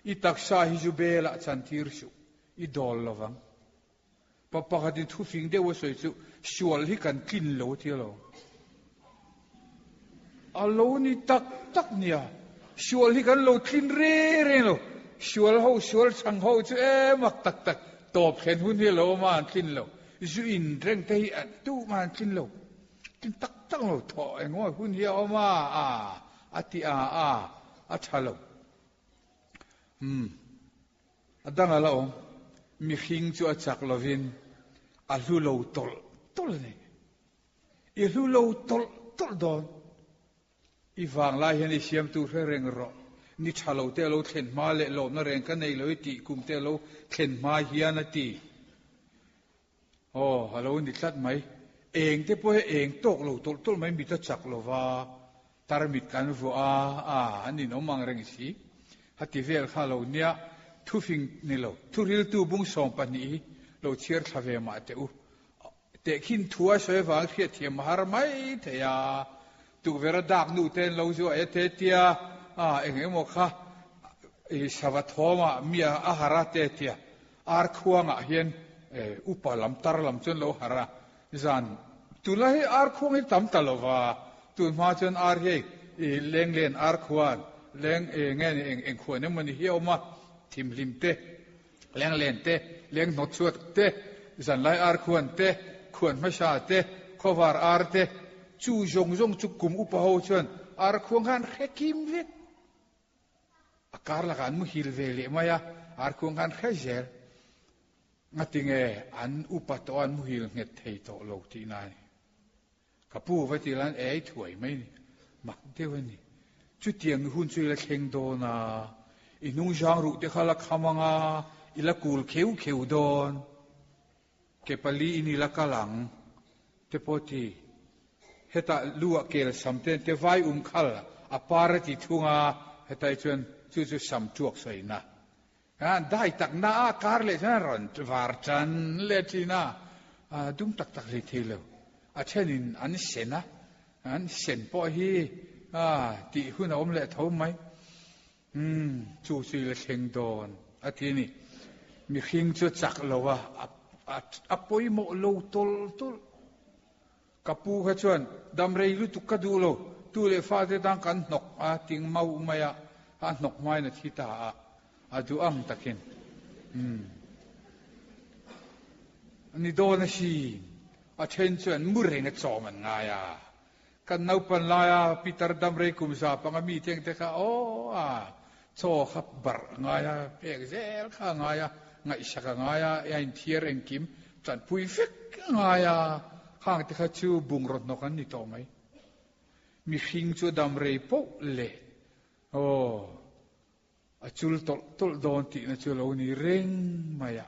อิตักซาฮิจูเบลจันทิรชูอิดอลลวังปะปะกัดิทุฟิงเดวสวยจูชวลฮิกันกินโลที่เราอัลโลนี่ตักเนี่ยชวลฮิกันโลกินเร่โลชวลช่างเขาจูมักตักตอบเห็นหุ่นที่โลมากินโลจูอินเร่งเตยตู้มากินโลกินตักโลถอยงอหุ่นที่เอามาอติอัชโลดังอะไรองมีหิงจูอัจักลวินลูโลตลนี่ลูโลตลดอนอีฟังลายเห็นเสียมตูเร่งรอนี่ชาโลเตโลเข็นมาเละโลนั่นเร่งกันในโลติกุมเตโลเข็นมาเฮียนตีโอ้ฮัลโหลนี่ชัดไหมเองที่พ่อเองตกโลตลไม่มีตะจักโลว่าตารมิดกันฟัวอันนี้น้องมังเร่งสิฮัตติเวลข้าเราเนี่ยทุฟิงนี่เราทุริลตูบุงสองปนีเราเชื่อทเวมาเตอุเตขินทัวช่วยฟังเทียเทียมหาร์ไม่เทียตุเวรดักนูเตนเราจะเอเทียเองโมค่ะสวัสดิ์มามีอาหารเทียอาร์ควงเห็นอุปลัมตารลัมจนเราหาระจันตุลาให้อาร์ควงให้ตั้มตลอดว่าตุนมาจนอาร์ให้เลี้ยงเล่นอาร์ควงเลี้ยงเงี้ยเองควรเนี่ยมันเหี้ยวมาทิมลิมเตเลี้ยงเล่นเตเลี้ยงนกชวดเตจันไลอาร์ควรเตควรไม่ชาเตขวาร์อาร์เตจูจงจุกุมอุปโภชนอาร์ควงกันแค่กิมเวทอาการละกันมุฮิลเวลีมายาอาร์ควงกันแค่เจลงัดติงอันอุปตอนมุฮิลเงตเทโตโลกที่นั่นกับผู้ไว้ที่ร้านถวยไม่มักเทวันนี้จุดเตียงหุ่นช่วยละเข่งโดนาอินุ่งจางรุเดข้าละขมังอิละกูลเขียวโดนเก็บปลีอินี่ละกะหลังเทปทีเฮตาลัวเกลสัมเตนเทไฟขัลอปาร์ติทุงเฮตาชวนจู่สัมจวกใส่นะได้ตักหน้าการเลยนะรอนวาร์จันเลตินะดุมตักเลยทีเดียวเช่นนี้อันเสนะอันเสนพอฮีตีหุ่นอมเละเท่าไหมจู่สิละเข่งโดนทีนี้มีขิงจะจักเราว่าปอยโมโลตุลกับปูขจวนดำเรยลุตุกดูโลตูเลฟ้าเดดังกันนกติงเมาไม่นกไม่นะทิตาดูอังตะกินอันนี้โดนสิเช่นชวนมุเรงจอมันง่าย กันนาปันลายปีตรดำเรกุมสาปังมีเทียงเตค่ะโอ้โซ่ขับบาร์ง่ายเพียงเซลข้าง่ายง่ายสักง่ายยันเทียร์เองกิมจันปุยฟิกง่ายข้างที่เขาชูบุงรถนกันนี่ต่อไหมมีหิงจูดำเรย์ปุ๊เล่โอ้จุลตลโดนตีนะจุลเอานี่เร่งมา呀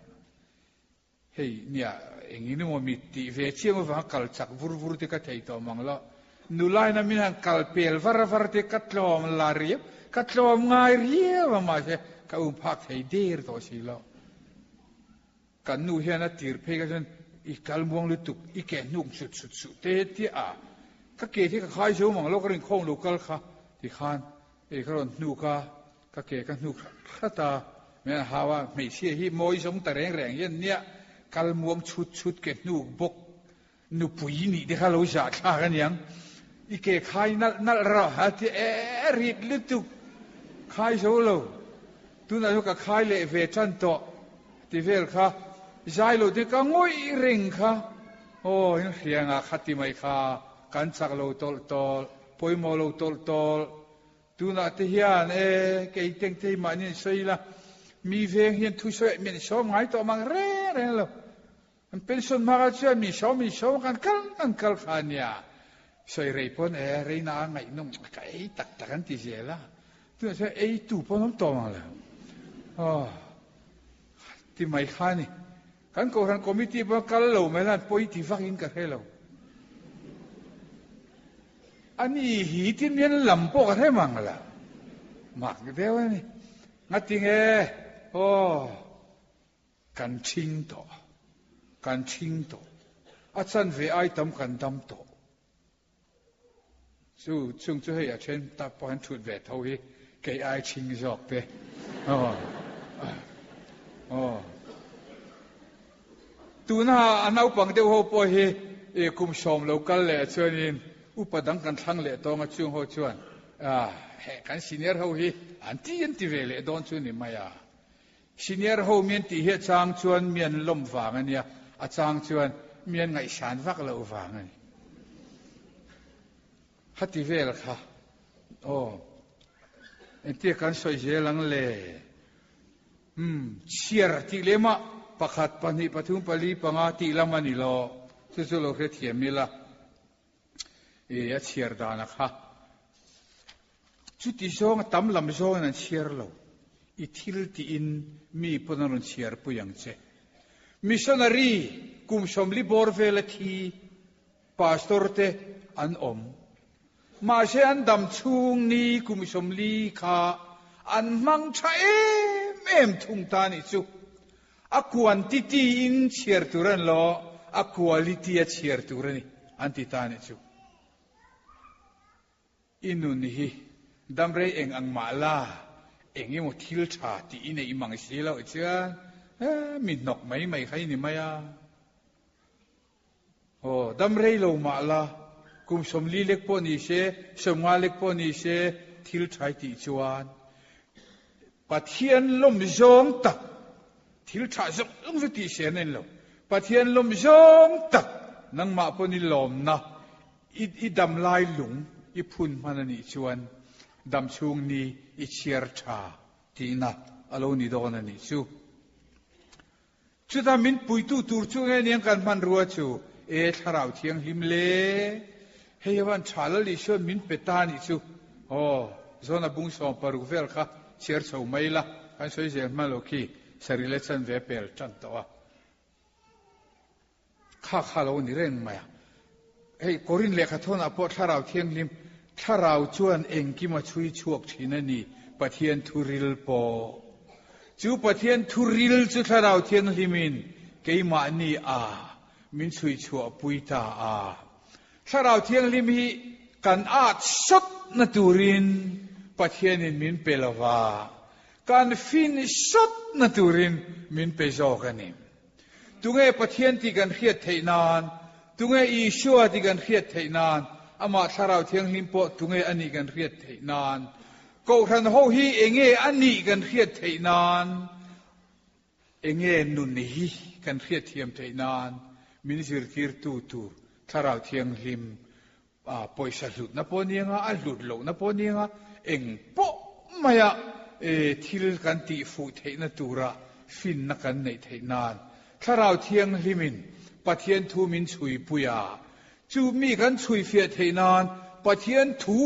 เฮ้ยเนี่ยเองนี่มันมีตีเวชีมันฟังกัลจักวูร์ที่กัดให้ต่อมังละนูไลน์นั้นมีทางกัลเปลฟาร์ที่กัดล้อมลาเรียบกัดล้อมง่ายเรียบมาใช่เขาพักให้เดือดต่อสิละกันนูเฮียนัดตีร์เพกันอีกัลมวงลุตุกอีแกนุ่งสุดเตะที่ก็เกที่เขาขายชูมังโลกเรื่องคงลูกกัลค่ะที่ขานเขาโดนนูก็เกกันนูข้าตาแม่ฮาวาไม่เชื่อฮีโมยสงแต่แรงยันเนี่ยกัลมวงชุดเกนูบกนูปุยนี่ที่เขาเราจะฆ่ากันยังอีเกขายนั่นเราฮะที่รีดลุตุกขายชูเราตุนอายุก็ขายเละเวชันโตที่เวลค่ะใจเราที่ก็งอยเร่งค่ะโอ้ยเสียงขัดที่ไม่ค่ะกันสักเราตอลปอยโมเราตอลตุนอาทิตย์นั้นเกยเต็งที่มันนี่ใช่ละมีเวงเห็นทุกสิ่งมีชอบง่ายต่อมังเร่แล้วมันเป็นส่วนมากจะมีชอบกันขันเนี่ยใส่เรย์ปนเรย์น่าไงนุ่มก็ตักกันที่เสียละตุนใช่ตู้ปนน้ำต่อมาแล้วอ๋อที่ไม่ข้านี่กันก็ทางคอมมิตี้บังคับเราไม่ล่ะปอยที่ฟังอินกันให้เราอันนี้หีที่มีนลำโพกอะไรมั่งล่ะมากเดียวนี่งั้นจริงโอ้กันชิงโตอาจารย์เวไอทำกันดำโตซึ่งจะให้เช่นตาปอนชุดเวทเอาให้แกไอชิงจอกเด้ตูน่าอันเอาปังเดียวหัวปอยให้คุมชมเรากันเลยชวนนินอุปดังกันทั้งเลยต้องมาช่วยหัวชวนกันซีเนียร์เขาให้อันที่เวลโดนชวนนี่ไม่ซีเนียร์เขาเมียนที่เหตุจางชวนเมียนลมฟังอันเนี้ยอาจางชวนเมียนไงฉันฟักเราฟังอันนี้ฮัตติเวลค่ะโอ้เอ็นที่กันสวยเจริญเลยเชียร์ที่เลมาประคัดปนิปทุมปลีปังอาติลามันนี่โลสุดๆเราเคยเทียมนี่ละเชียร์ดานะคะจุดที่สองตั้มลำสองนั้นเชียร์เราอีทิลที่อินมีปนนเชียร์ปุยังเจมิชชันนารีกุมชมลิบอร์เวลทีพาสตอร์เตอันมาเชอันดำชุงนี้กุมชมลีขาอันมังชัยเอ็มทุงตานิจุอักวันติตีอินเชียร์ตุรันโลอักวาลิตีเชียร์ตุรันอันติตานิจุอินุนี่ดัมเรย์เองอังมาลาเองยังหมดทิลชาติอินเอมังสีเราเชื่อมีนกไม่ใครนี่ไม่โอ้ดัมเรย์เรามาลากุมสมลีเล็กปนิเชสมงาเล็กปนิเชทิลชาติจวนปะเทียนลมจงตักทิลชาติจงสุติเชนั่นเราปะเทียนลมจงตักนังมาปนิลมนะอีดำลายหลงอีพุนมันนี่ชวนดำชุงนี้อีเชียร์ชาที่น่ะอารมณ์นี้โดนนี่ชูชุดทำมินปุยตู้ตูร์ชูเงี้ยกันมันรัวชูทาราวเทียงหิมเล่เฮียวันชาลลิชวนมินเปตานี่ชูโอ้โซนาบุ้งสองปารุเวลค่ะเชียร์ชาวไม่ละกันช่วยเจมาโลกีสริเลชันเวเปลจันตัวข้าเรานี่เร่งไหมเฮ้ยกอรินเล็กขอโทษนะพอทาราวเทียงหิมถ้าเราชวนเองกิมาช่วยช่วยที่นั่นนี่ปะเทียนทุริลปอจูปะเทียนทุริลจุถ้าเราเทียนลิมินเกี่ยมานี่มินช่วยช่วยปุยตาถ้าเราเทียนลิมิกันสดนัตุรินปะเทียนมินเปลวากันฟินสดนัตุรินมินเปโจกันนิมตุงเอปะเทียนที่กันเขียดเทนานตุงเออีชัวที่กันเขียดเทนานอามาถ้าเราเทียงลิมโปตุงเออันนี้กันเรียดเทนานก็ทันหูฮีเองอันนี้กันเรียดเทนานเองนุนนี้กันเรียดเทียมเทนานมินิสิร์กิร์ตูถ้าเราเทียงลิม ปอยสลุดนะปอนีงาหลุดโลนะปอนีงาเองปอมายาทิลกันติฟูเทนตูระฟินนักันในเทนานถ้าเราเทียงลิมินปะเทียนทูมินชุยปุยาจูมีกันชุยเฟียเทนานปะเทียนทู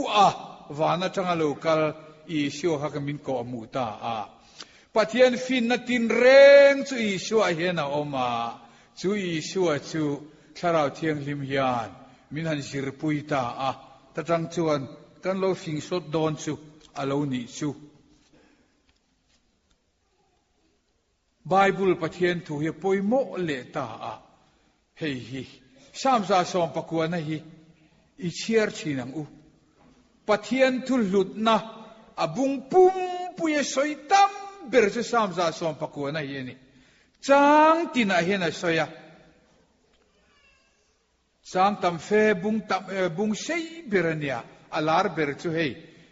วานาจังโลกาลอีชัวฮักมินโกมูตาปะเทียนฟินนัตินเรงจูอีชัวเฮนาอมาจูอีชัวจูถ้าเราเทียงลิมยานมินหันสิรปุยตาตะจังจวนกันโลฟิงสดโดนจูอาโลนิจูไบเบิลปะเทียนถูเฮปอยโมเลตาเฮฮิสามซาสอมปะกวนนะฮิอิเชียร์ชีนังอูปะเทียนทุลุดนะบุงปุมปุยสอยตัมเบอร์จะสามซาสอมปะกวนนะฮินี่จังตินะเฮนะสอยจังตัมเฟบุงเซยเบอร์เนี่ยอาลาร์เบอร์จูเฮ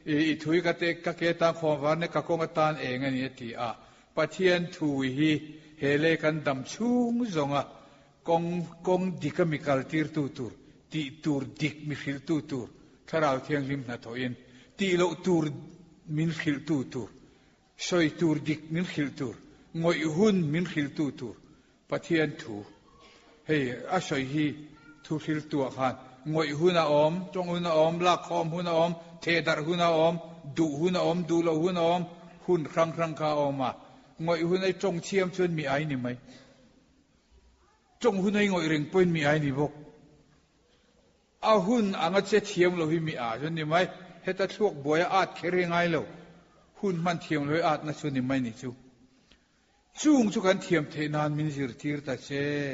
อีถุยกะเตกะเกตังขอวานเนกะกงตานเองนี่ทีปะเทียนถูฮีเฮเลกันดำชุงจงกงดิกมิคัลตีร์ตูตูร์ตีตูร์ดิกมิคิลตูตูร์ถ้าเราเทียงลิมนาโตอินตีโลตูร์มินคิลตูตูร์สอยตูร์ดิกมินคิลตูร์งอยหุนมินคิลตูตูร์ปะเทียนถูเฮ้อาสอยฮีทูคิลตัวขันงอยหุนอาอมจงหุนอาอมลักขอมหุนอาอมเทดาร์หุนอาอมดูหุนอาอมดูโลหุนอาอมหุนครั้งข้าอมงอยหุนไอจงเชียมชวนมีไอนี่ไหมจงหุนไองอยเร่งปืนมีไอนี่บกเอาหุนอ่างเจเทียมเราหิมีชวนนี่ไหมเฮตัดช่วงบัวอาดเคเรงไงเราหุนมันเทียมเราอาดนะชวนนี่ไหมนี่จุงกันเทียมเทนานมินสิรทีร์ตาเช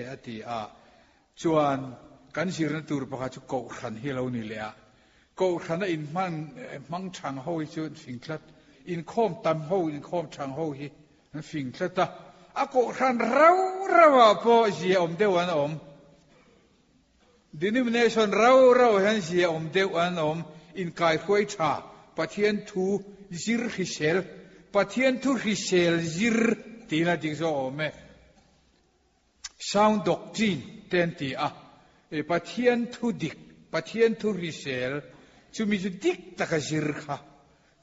อติชวนกันสิรนตูร์ปะกาจุกเอาขันเฮเรานี่เลยกเอาขันอินมันช่างห้อยชวนฟิงคลัดอินโคมตำห้อยอินโคมช่างห้อยฟิงคลัดก็ขันเราพอเสียเดวันดินิมเนชันเราเห็นเสียเดวันอินกายคุยชาปะเทียนทูซิร์ฮิเชลปะเทียนทูฮิเชลซิร์ตีน่าดิงโซเมซาวด์ด็อกจีนเต็นตีปะเทียนทูดิกปะเทียนทูฮิเชลจูมีจุดดิกตะกซิร์ค่ะ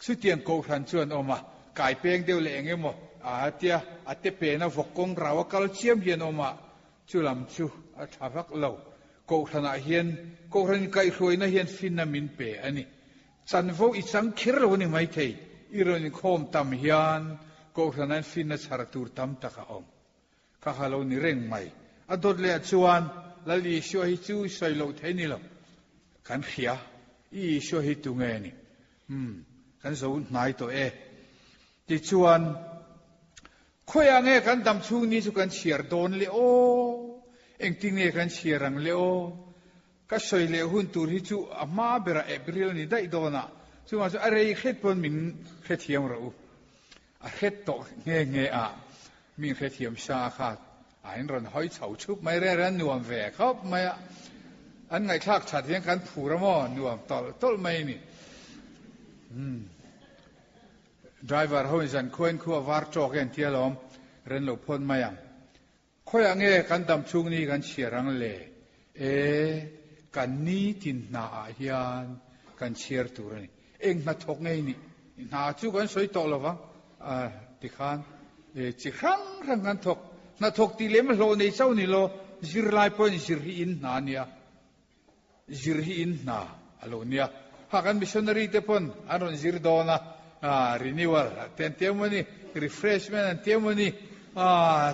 สุดที่อันก็ขันชวนมากายเพียงเดียวเลยเงี้ยมั้งเตียเป็นฟกงเราคัลเซียมเฮียนจุลำจูชาฟักเหล่าก็ขณะเฮียนก็ขณะไก่รวยนะเฮียนฟินนามินเปอันนี้สันโฟอีสังคิร์วันนี้ไม่ใช่อีรอนิคอมตามเฮียนก็ขณะฟินนัสฮาร์ตูร์ตามตะกาข้าฮาลานี่เร่งไม่อดเลยชวนแล้วลีชัวฮิจูใส่เหล่าเทนี่เหล่ากันเขียอีชัวฮิตุเงี้ยนี่กันสูนนายตัวที่ชวนคุยอะไรกันดำชูนี่สุกันเชียร์โดนเลยเอ็งทิ้งเองกันเชียร์รังเลยก็สวยเลยหุ่นตูริจูอามาเบระเอบริลนี่ได้โดนะซึ่งว่าอะไรเข็ดปนมินเข็ดเทียมเราเข็ดโตเงี้ยมินเข็ดเทียมชาขาดอันรันหอยเฉาชุบไม่ได้รันนวมแหวกครับไม่อันไงคลากฉัดยังกันผูระมอนวมต้นไม่นี่driver เขาจะคุยกันวาร์จอกกันที่ล้อมเรื่องหลบพ้นมาอย่างคุยอะไรกันดำช่วงนี้กันเชียร์รังเลยกันนี้ทินนาเฮียนกันเชียร์ตัวนี้เองนัดทกไงนี่นาจูกันสวยโตแล้ววะที่ขันจิครั้งกันทกนัดทกที่เลี้ยงโลในเจ้านี่โลจิรไลปนจิรอินนาเนี่ยจิรอินนาอโลเนี่ยหากันมิชชันนารีเตปนอันนั้นจิรโดนะrenewal เต็มเต็มวันนี้ refreshment เต็มวันนี้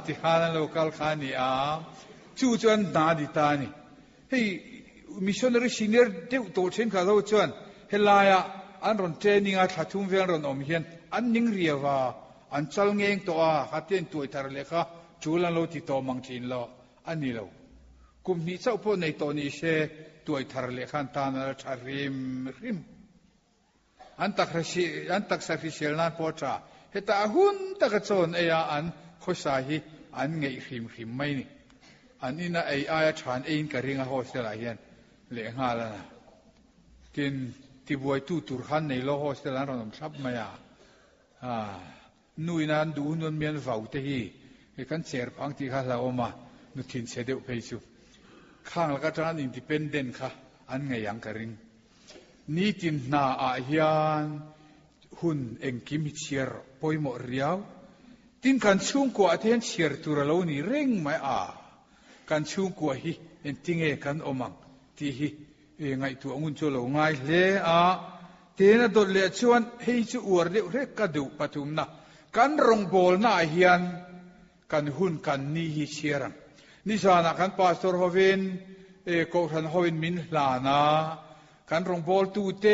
ที่ข้านั้น local ข้านี่จูจวนนาดิตานี่เฮ้ย missionary senior เด็กโตเช่นข้าเราจวนเฮลายอันรอนเทรนนิ่งถ้าทุ่มเวลรอนอมเฮียนอันนิ่งเรียว่าอันจัลเงงตัวขัดเตียนตัวทาร์เลค่ะจูลันเราติดต่อมังจินเราอันนี้เรากุมนี้เจ้าพ่อในตัวนี้เช่ตัวทาร์เลขันตานาชาริมอันตักสักฟิเชลนันพอจ้าเหตุหุ่นตักโซนอันข้อสาเหตุอันไงขิมไม่นี่อันนี้นะชานกระริงอาโฮสเตลเฮียนเลี้ยงหาแล้วนะกินที่บวยตู้ขันในโลโฮสเตลนั้นเราต้องทับมานุยนั้นดูนวลเมียนฝ่าวเทียกันเสียร์พังที่ข้าเราออกมานุทินเสด็จไปสู่ข้างแล้วก็จะนั้นอินดิเพนเดนต์ค่ะอันไงยังกระริง นี่จินนาอาเฮียนหุ่นเอ็งกิมฮิเชียร์ปอยหมอเรียวตินกันชุ่งกัวเทียนเชียร์ตัวเรานี่เร่งไม่กันชุ่งกัวฮิเอ็นติงกันอมังที่ฮิไงตัวงุนโจโลไงเลเทนดอลเลชวนให้จูอวดเรียกกระดูปฐุมนะกันรงโบลน่าเฮียนกันหุ่นกันนี่ฮิเชียร์นิสานะกันพาสตอร์ฮอวินก็ทันฮอวินมินลานากันรงโบลตูเต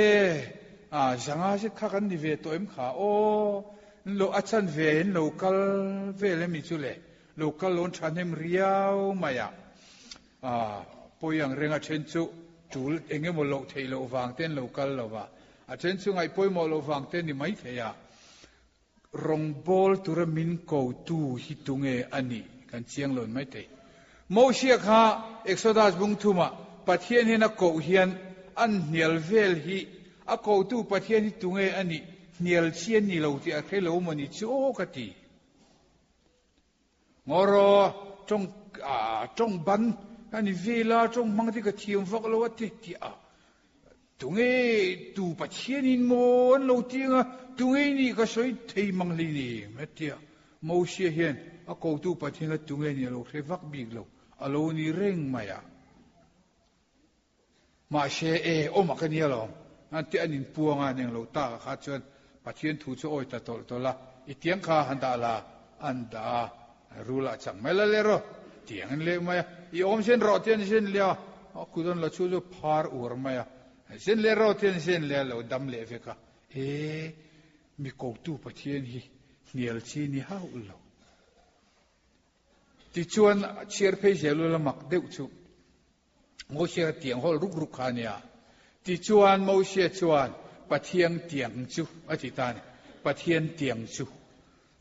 สังอาสิข้ากันนิเวศตัวเอ็มขาโอโลอัชันเวนโลกัลเวเลมิจุเลโลกัลโลนชันเฮมเรียวมาปอยังเร่งอาเชนจูจูลเองโมโลเทโลวางเต้นโลกัลโลวะอาเชนจูไงปอยโมโลวางเต้นนี่ไม่เทียรงโบลตุระมินโกตูฮิตุงอันนี้กันเชียงหล่นไม่เตะโมเชียข้าเอ็กโซดัสบุงทุมาปะเทียนเฮนักโกเฮียนอันเนียลเวลฮีอาโกตูปะเทียนฮิตุงอันนี้เนียลเชียนนี่เราที่อาเคโลมันนี่โจกตีงอรอจงบันอันนี้เวลาจงมังที่กระเทียมฟักเราว่าที่ตุงตูปะเทียนินโมนเราที่ตุงนี่ก็สวยเทมังลีนี่ไม่เทียโมเชียเห็นอาโกตูปะเทียนตุงนี่เราเทฟักบิกเราอาโลนี่เร่งมาเชโอมากันเนี่ยเราอันที่อันนี้พวงอันยังเราตาขาดจนปะเทียนถูช่วยตัดตัวละอีเตียงข้าหันตาละอันตารู้ละจังไม่ละเลยหรอเตียงเลี้ยไหมอีอมเส้นรอเตียนเส้นเลี้ยคุณต้องละช่วยพาร์อวร์ไหมเส้นเลี้ยรอเตียนเส้นเลี้ยเราดำเลี้ยเฟกะมีกอตูปะเทียนฮีเนียลชีนี่ฮาอุลเราที่ชวนเชียร์เพย์เจลุละมักเดือดชุโมเชียเตียงฮอลรุกขานี่ที่ชวนโมเชียชวนปะเทียงเตียงจูอธิตานปะเทียนเตียงจู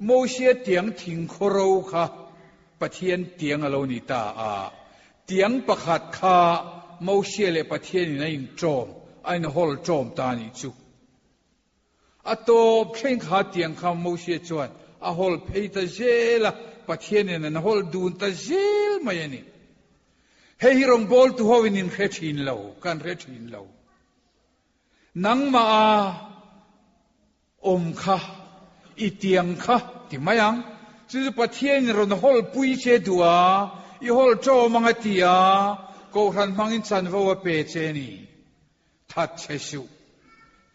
โมเชียเตียงทิ้งโครค่ะปะเทียนเตียงอโลนิตาเตียงประคัดค่ะโมเชียเลปะเทียนนี่ยิงโจมไอ้นฮอลโจมตานี่จูอัตโตเพ่งขาเตียงค่ะโมเชียชวนฮอลเพย์ตาเจลปะเทียนนี่นฮอลดูนตาเจลมาอย่างนี้เฮฮิรงบอลตัววินินเรทินเราการเรทินเรานังมาอมค่ะอีเตียงค่ะที่มายังซึ่งประเทศเราเนี่ยฮอลปุยเชดัวอีฮอลโจมังตียก็รันมังอินสันว่าเปเจนี่ทัดเชสุ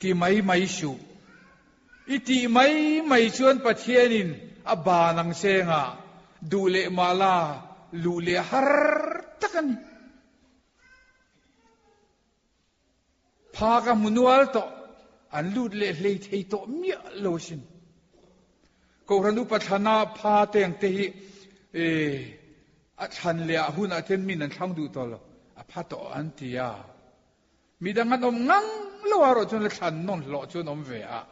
ที่ไม่สุอีที่ไม่ชวนประเทศนินอบานังเซงะดูเลมาลาลูเลฮาร์ตะกันพากันมุนวัลโตอันลูดเละเลยที่โตมีโลชินก็รันดูปัฒนาพาเตียงที่อัฐันเลียหุ่นอัฐนมินันช่างดูตัวเราพาโตอันที่มีดังนั้นงั้งเราว่าเราจนละฉันนนเราจนเวะ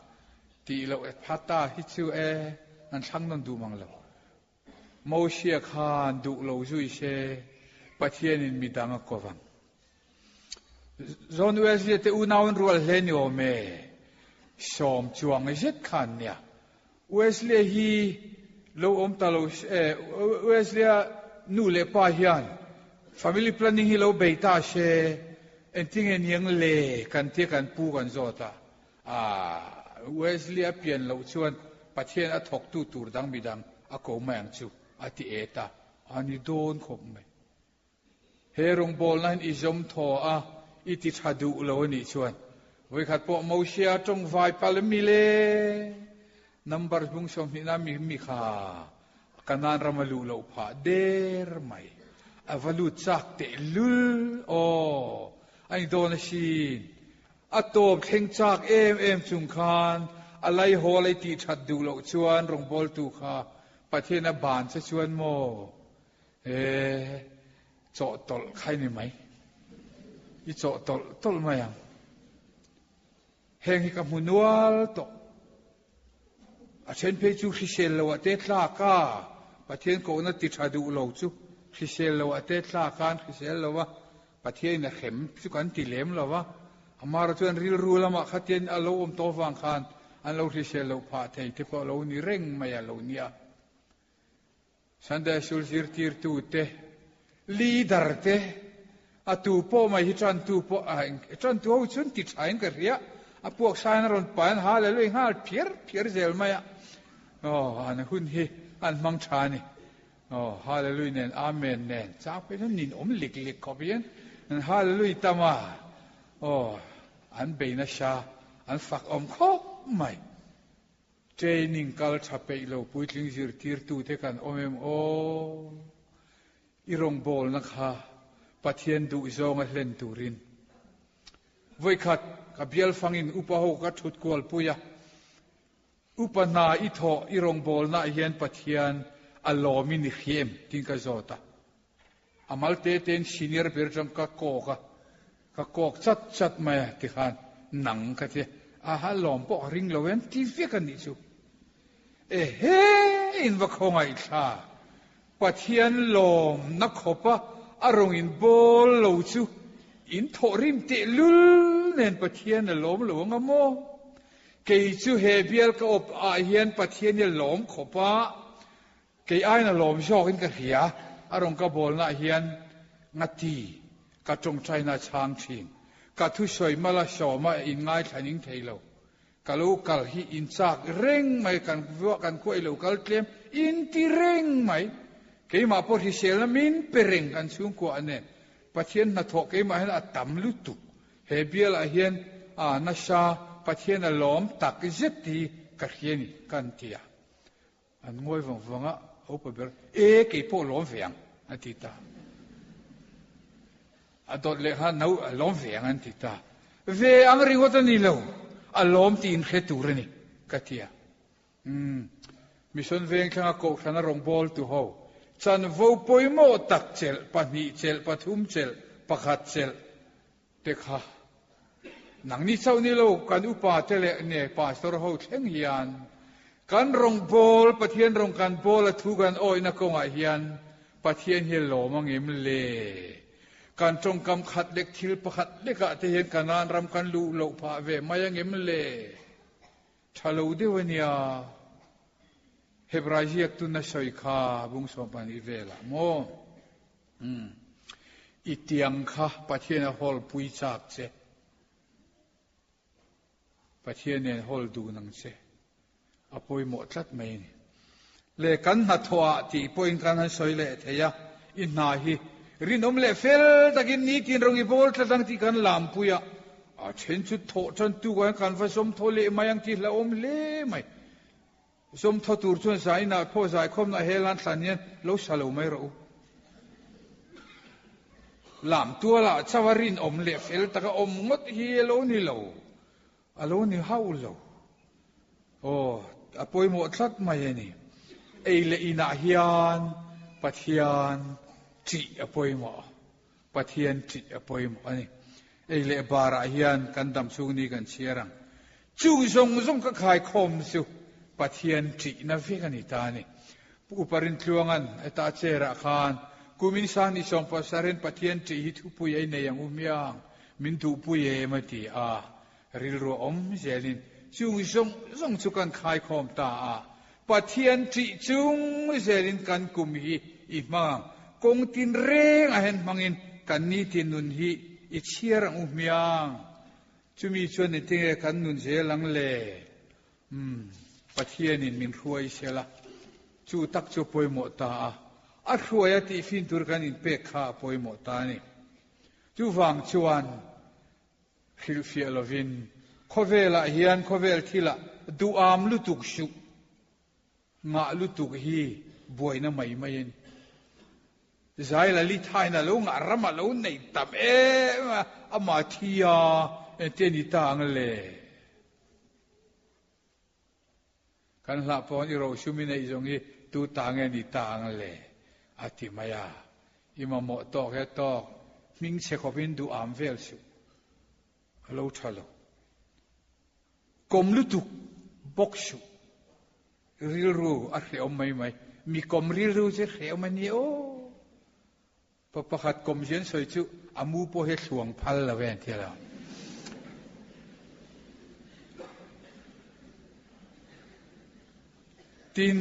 ที่เราพาตาฮิตซูนั่นช่างนนดูมังเราโมเชียคานดูเราจุยเชปะเทียนินมีดังกวังจนเวสเยตอุณาวนรัวเลนิโอเมชมจวงเจ็ดขันเนี่ยเวสเลฮีโลอมตาโลเวสเลนูเลปาฮิอัน family planning ฮีโลเบต้าเชเอ็นทิ้งเอ็นยังเลกันเทียกันปูกันโจตาเวสเลเปลี่ยนเราชวนประเทศอัฐกตูตูดังบิดังอากูแมงจูอาทิเอตาอันนี้โดนขบไหมเฮรงบอลนั้นอิจมทออิติชาดูเรานี่ชวนวิขัดพวกโมเชียจงไฟพาลมิเลนัมบาร์บุงชมนี่นามีขากันนานรามาลูเราผ่าเดร์ไม่อวลูจักเตลุลอันนี้โดนชีนอัตโตบเข่งจักเอ็มจุงคานอะไรโหอะไรติชัดดูเราชวนรงบอลตูขาประเทศนบานจะชวนโมโจตลใครนี่ไหมอีโจตลมายังเฮงฮิกับมุนวัลโตอาเช่นเพจูคริเชลเราเตตลากาประเทศโกนัติชัดดูเราจูคริเชลเราเตตลาการคริเชลเราว่าประเทศน่ะเข็มสุกันติเลมเราว่าอามาเราจวนริลรูละมาขัดเย็นอารมณ์โตฟังคานอันเราคริเชลเราพาเทยที่พอเรานี่เร่งมาอย่าเราเนี่ยฉันได้สูญเสียทีร์ตูเตลีดาร์เต ตูโป้ไม่ฮิจันตูโป้จันตูเอาชุนติดใช้กันเรียพวกชายนรนปานหาเลยหาเพียร์เซลมาอันหุ่นเฮอันมังชานี่ฮาเลลูยาเนนอาเมนเนนจากไปนั้นนินเล็กขอบยันฮาเลลูยาตามาอันเบนัชาอันฝักข้อไม่เจนิงกัลชับไปเราพูดถึงสิรทีร์ตูเทกันอีรงบอลนะคะปัทเยนดูจงเล่นตูรินไว้ขัดกับเยลฟังอินอุปโภคชุดกวลปุยอุปนาอิทออีรงบอลน่าเฮียนปัทเยนอัลลอมินิเขียมทิงกะโจตาอามัลเตเตนซีเนียร์เปิดจังกะโกกชัดมาที่ขันหนังกันที่ฮัลลอมปอกริงเลเวนที่เฟียกันนี่จูอินวักฮงไอชาปัทเยนลมนักขบอารมณ์อินบอลลูจูอินทอริมเตลุลเนนปัทเยนลมหลวงอโมเกยจูเฮเบียลก็อบอาเฮียนปัทเยนลมขบเกยไอ้น่ะลมชอกอินกะเหียอารมณ์กบอลน่ะเฮียนงัดทีกะจงใจน่ะช้างชิงกะทุสวยมาละชอมาอินง่ายทันิงเทโลกะลูกะฮีอินซักเร่งไม่กันวัวกันคุยโลกะเตรียมอินที่เร่งไม่เกยมาพอที่เซลมินเปร่งกันสูงกว่าเนี่ยปัทเยนน่ะถกเกยมาให้น่ะต่ำลุตุเฮเบียละเฮียนน่ะชาปัทเยนน่ะลมตักเจ็ดทีกะเฮียนกันเทียอันงวยฟังโอ้ปะเบลเกี่ยพวกล้อมเฟียงอันที่ตาอันตอนเล็กฮะนู้ล้อมเฟียงอันที่ตาเวอังริวัตนี่เลวอันล้อมตีนเขตูรนี่กัตยามิชนเวงข้างโกขนารงบอลตัวเขาฉันวูปอยโมตักเจลปนีเจลปทุมเจลปขัดเจลเด็กฮะหนังนี้เจ้านี่เลวกันอุปาเจเลเนี่ยป่าสระเขาเช่งยันกันรงบอลปะเทียนรงกันบอลทุกันโอยนักงอาเฮียนปะเทียนเฮโลมังเอ็มเล่การจงกำขัดเล็กทิลประขัดเล็กอะที่เห็นกันนานรำกันลูโลภาเวมายังเอ็มเล่ชาลูเดวเนียเฮบรายีกตุนนัชอยคาบุงสมปันอีเวล่ะโมอีเตียงค่ะปะเทียนฮอลปุยจากเจปะเทียนเนี่ยฮอลดูนังเจอภัยหมดจัดไม่เนี่ยเล่กันหัดทัวที่พอยกันหันสวยเล่เทียอินนาฮีรินอมเล่เฟลตะกินนี้กินรงอีโบลตั้งที่กันลามปุยเช่นชุดโถจันตุกันกันผสมโถเล่มายังที่ละอมเล่ไม่สมทตูร์ชวนสายนาพ่อสายคมนาเฮลันสันเนียนเราสลาวไม่รู้ลามตัวละชาวรินอมเล่เฟลตะกอมงดฮีโลนี่เราอโลนี่ฮาวเราอภัยหมดสัตว์ไม่เนี่ยเลอินาฮิยันปัทยานจิอภัยหมดปัทยานจิอภัยหมดนี่เลบาราฮิยันกันดำสูงนี่กันเชียรังจูงก็ขายคมสุปัทยานจินับเวกันนี่ตานี่ผู้ปริญญางันตาเจระคานกูมินสานิสองภาษาเรนปัทยานจิฮิตุปุยในยังยังมินตุปุยมาตีริลรัวเจลินจุงสุกันขายคอมตาปัทยันจิจุงเจริญกันกุมฮีอีมังกงตินเร่งเห็นมังอินกันนี้ตินุนฮีอิเชียรังอุมยังจุมีชวนในที่กันนุนเจลังเล่ปัทยันินมินรวยเชล่ะจูตักจูปอยหมดตาอัดรวยที่ฟินตุรกันอินเปกข้าปอยหมดตานี่จูฟังชวนฮิลฟิเอลวินข้อเวลาเฮียนข้อเวลที่ละดูอามลุตุกชุงะลุตุกฮีบวยน่ะไม่เห็นใจละลิทายน่ะลุงอารมาลุงในตับอามาทียาเจนิตางเลยกันละพอนี่เราชุมินไอจงฮีตูตางนิตางเลยอาทิมายาอิมาโมตอกตอกมิงเชคบินดูอามเวลชุเราทัลกมลุตุกบกชุริลรูอัดเขียวไม่มีกมริลรูจะเขียวมันเนี่ยพอประคัดกมเย็นสวยจุอามูโปเหสวงพัลละเวนเท่าไรติน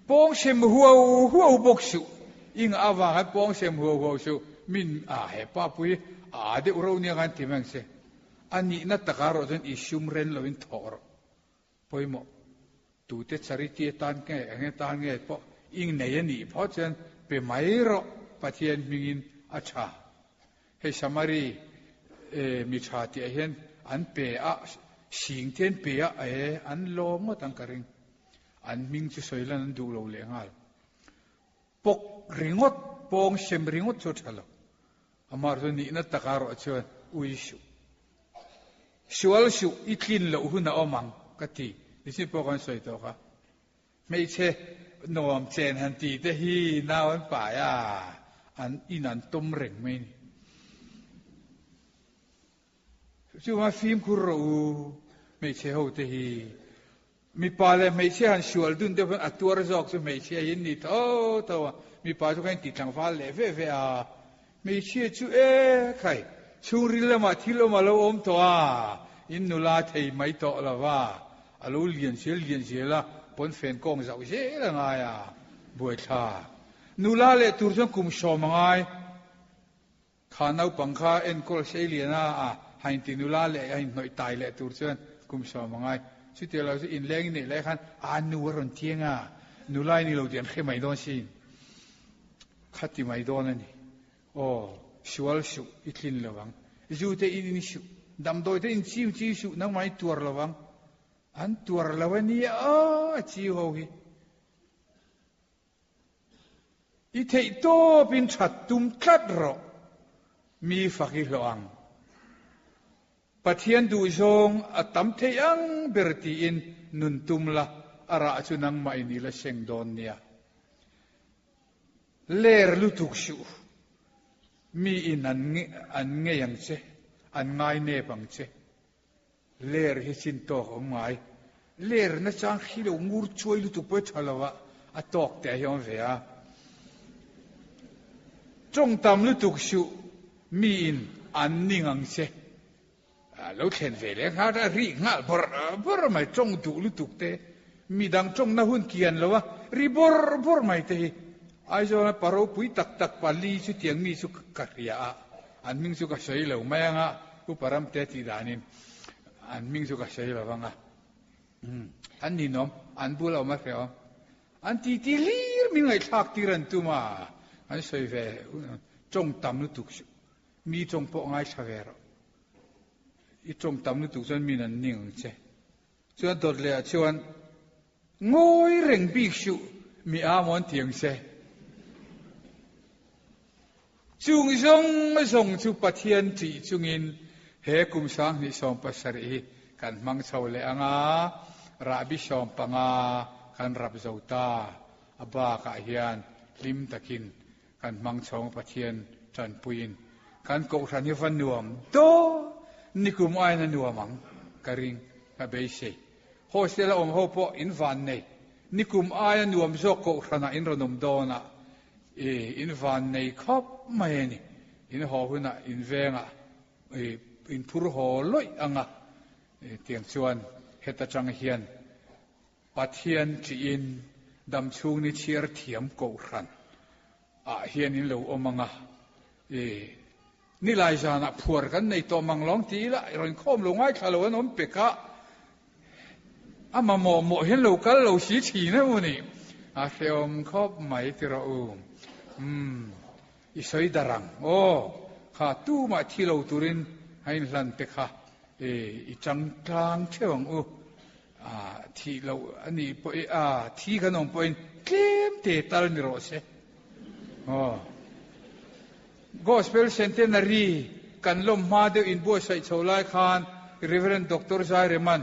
ปองเชมหัวบกชุอิงอาวาให้ปองเชมหัวชุ มินเฮป้าปุยเดี๋ยวเราเนี่ยกันที่มังเสอันนี้นัตตะการจนอิชุมเรนเราอินทอร์ปุยโมตูเตชริตีตันเงี้ยตันเงี้ยพออิงเนียนี่พอเช่นเป็นไม่รอปะเทียนมิงินอาชาเฮสมารีมิชาติเห็นอันเปะสิงเทียนเปะอันโลมตั้งกระริงอันมิงจะสวยแล้วนั้นดูเราเลี้ยงอะไรปกริงดปองเชมริงดชุดฮัลโหลอามาร์ตัวนี้นัตตะการ์ชวนอุยชูชัวร์ชูอีกลินเหล่าหุ่นเอามังกติดิฉันบอกกันสวยตัวค่ะไม่ใช่นอมเจนฮันตีแต่ฮีน่าวันป่ายอันอินันต้มเร่งไม่นี่ชัวร์ฟิล์มคุรูไม่ใช่หัวแต่ฮีมีป่าเลยไม่ใช่ฮันชัวร์ดุนเดี๋ยวเป็นอัตัวรอกจะไม่ใช่ยินดีตัวมีป่าทุกคนติดทางฟ้าเล่เฟ่ไม่ใช่ชัวใครชูริลมาทิลมาแล้วอมตัวอินนุลาเทยไม่โตละว่าอาลูเลียนเสียละปนเฟนกงจะเสียละไงบวยท่านุลาเลตูร์จงคุมชอมไงข้าน้าปังข้าเอ็นกอลเสียเลียนะให้ตินุลาเลให้หน่อยตายเลตูร์จงคุมชอมไงสุดที่เราจะอินแรงนี่เลยขันนูรันเทียงนุลานี่เราเดียนแค่ไม่โดนสิขัดที่ไม่โดนนี่โอ้ชัวร์ชูอีกลินระวังจู่แต่อินชูดำโดยแต่อินชิวชูนั่งไม่ตัวระวังอันตัวระวังนี่ชิวเอาฮีอีเทโตเป็นชัดตุมคัดรอมีฝักระวังปะเทียนดูจงตั้มเทียงเบรตีอินนุนตุมละอาราจุนังไม่นี่ละเชงโดนเนี่ยเลรลุตุกชูมีอินอันเงียงเชอันง่ายเนบังเชเลรฮิชินโตของง่ายเลรนั่นจังขี้เรางูช่วยลุตุกไปทะเลวะตอกแต่ยองเสียจงตามลุตุกชูมีอินอันนิ่งเชเราเห็นเวลาเรารีงาบร์ไม่จงดูลุตุกเตมีดังจงน่าหุ่นเกียนแล้ววะรีบร์ไม่เตไอ้เจ้าปารุปุยตักปาลีสุดยังมีสุขกริยาอันมิงสุขใช้เหล่าไม่งะอุปรามเตติดานินอันมิงสุขใช้เหล่าไงอันนี้น้อมอันบุเรามาเสียอันที่ลีร์มิงไอ้ทักที่รันตุมาอันใช้เวจงตำนุตุกมีจงปองไอ้ชาเวรอีจงตำนุตุกจนมีนันนิ่งเช่ชวนตดเลยชวนงอยเร่งบิกชุมีอามอนเทียงเช่จุงจงไม่ส่งจุปะเทียนจีจุงอินเฮกุมสังนิสอมปัสรีกันมังเสาเลงาราบิสอมปังากันรับเจ้าตาอบากะเฮียนลิมตะกินกันมังสองปะเทียนจันปุยนกันโกรันยฟันนวมโตนิคุมไอนันนวมังกะริงกะเบยเซโฮสเตลอมโฮโปอินฟันเนนิคุมไอนันนวมโซโกรันอินรนมโดนะอินฟันในครอบไม่นี่อินหอหุ่นอินเวงอินพูร์หอลอยอ่ะเตียงชวนเฮตจังเฮียนปัทเฮียนจีอินดำชูนิเชียร์เทียมโกรันเฮียนอินเหลวอมังนี่ลายจานะผัวกันในตัวมังล้องตีละรอนข้อมลงไว้คาร์ลวันอมเปกะมาหมอเห็นเหลวกันเหลวสีฉีนะวันนี้เสียมครอบไหมที่เราอิสอยดารังโอ้ข้าตู้มาที่เราตุรินให้ลันเตค่ะอิจังกลางเชื่อวังที่เราอันนี้พอที่ขนมพอยเก็บเตตาลนิโรเซGospel Centenary กันลมมาเดียวอินบัวใส่ชาวไลคาน Reverend Dr. Zaireman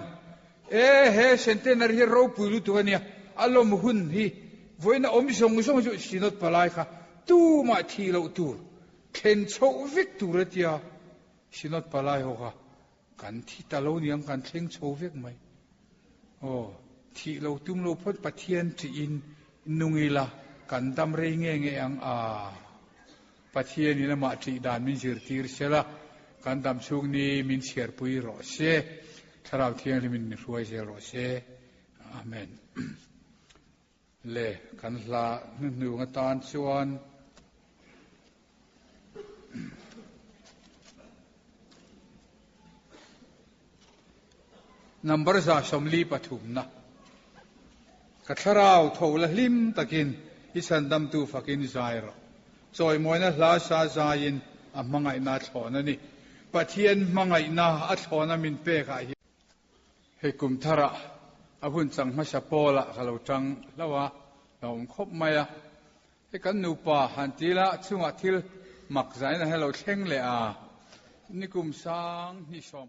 Centenary เราปุยลุตัวเนี่ยอารมณ์หุ่นที่วันนั้นอมส่งจุดสินอดปลายค่ะตู้มาที่เราตัวเข็นโชวิกตัวเดียสินอดปลายหัวกันที่ตะลุนี่ยังกันเข่งโชวิกไหมที่เราตุ้มเราพดปะเทียนจีนนุงิละกันดำเรงเงยปะเทียนนี่ละมาจีดานมินจิรตีร์เชล่ะกันดำช่วงนี้มินเชียร์ปุยรอเช่ถ้าเราเทียนมินรวยเชรอเช่อาเมนเล่กันละนึกงตานชวน number za somli pathum na katharau thola hlim takin isandam tu fakin zairo choi moina hla sa zain amangai na thona ni pathian mangai na a thona min pe ka hi he kum thara ahun chang ma sapola khalo tang lawa lom khop maya he kan nu pa hantila chunga thil mak zaina hello thleng le a nikum sang ni som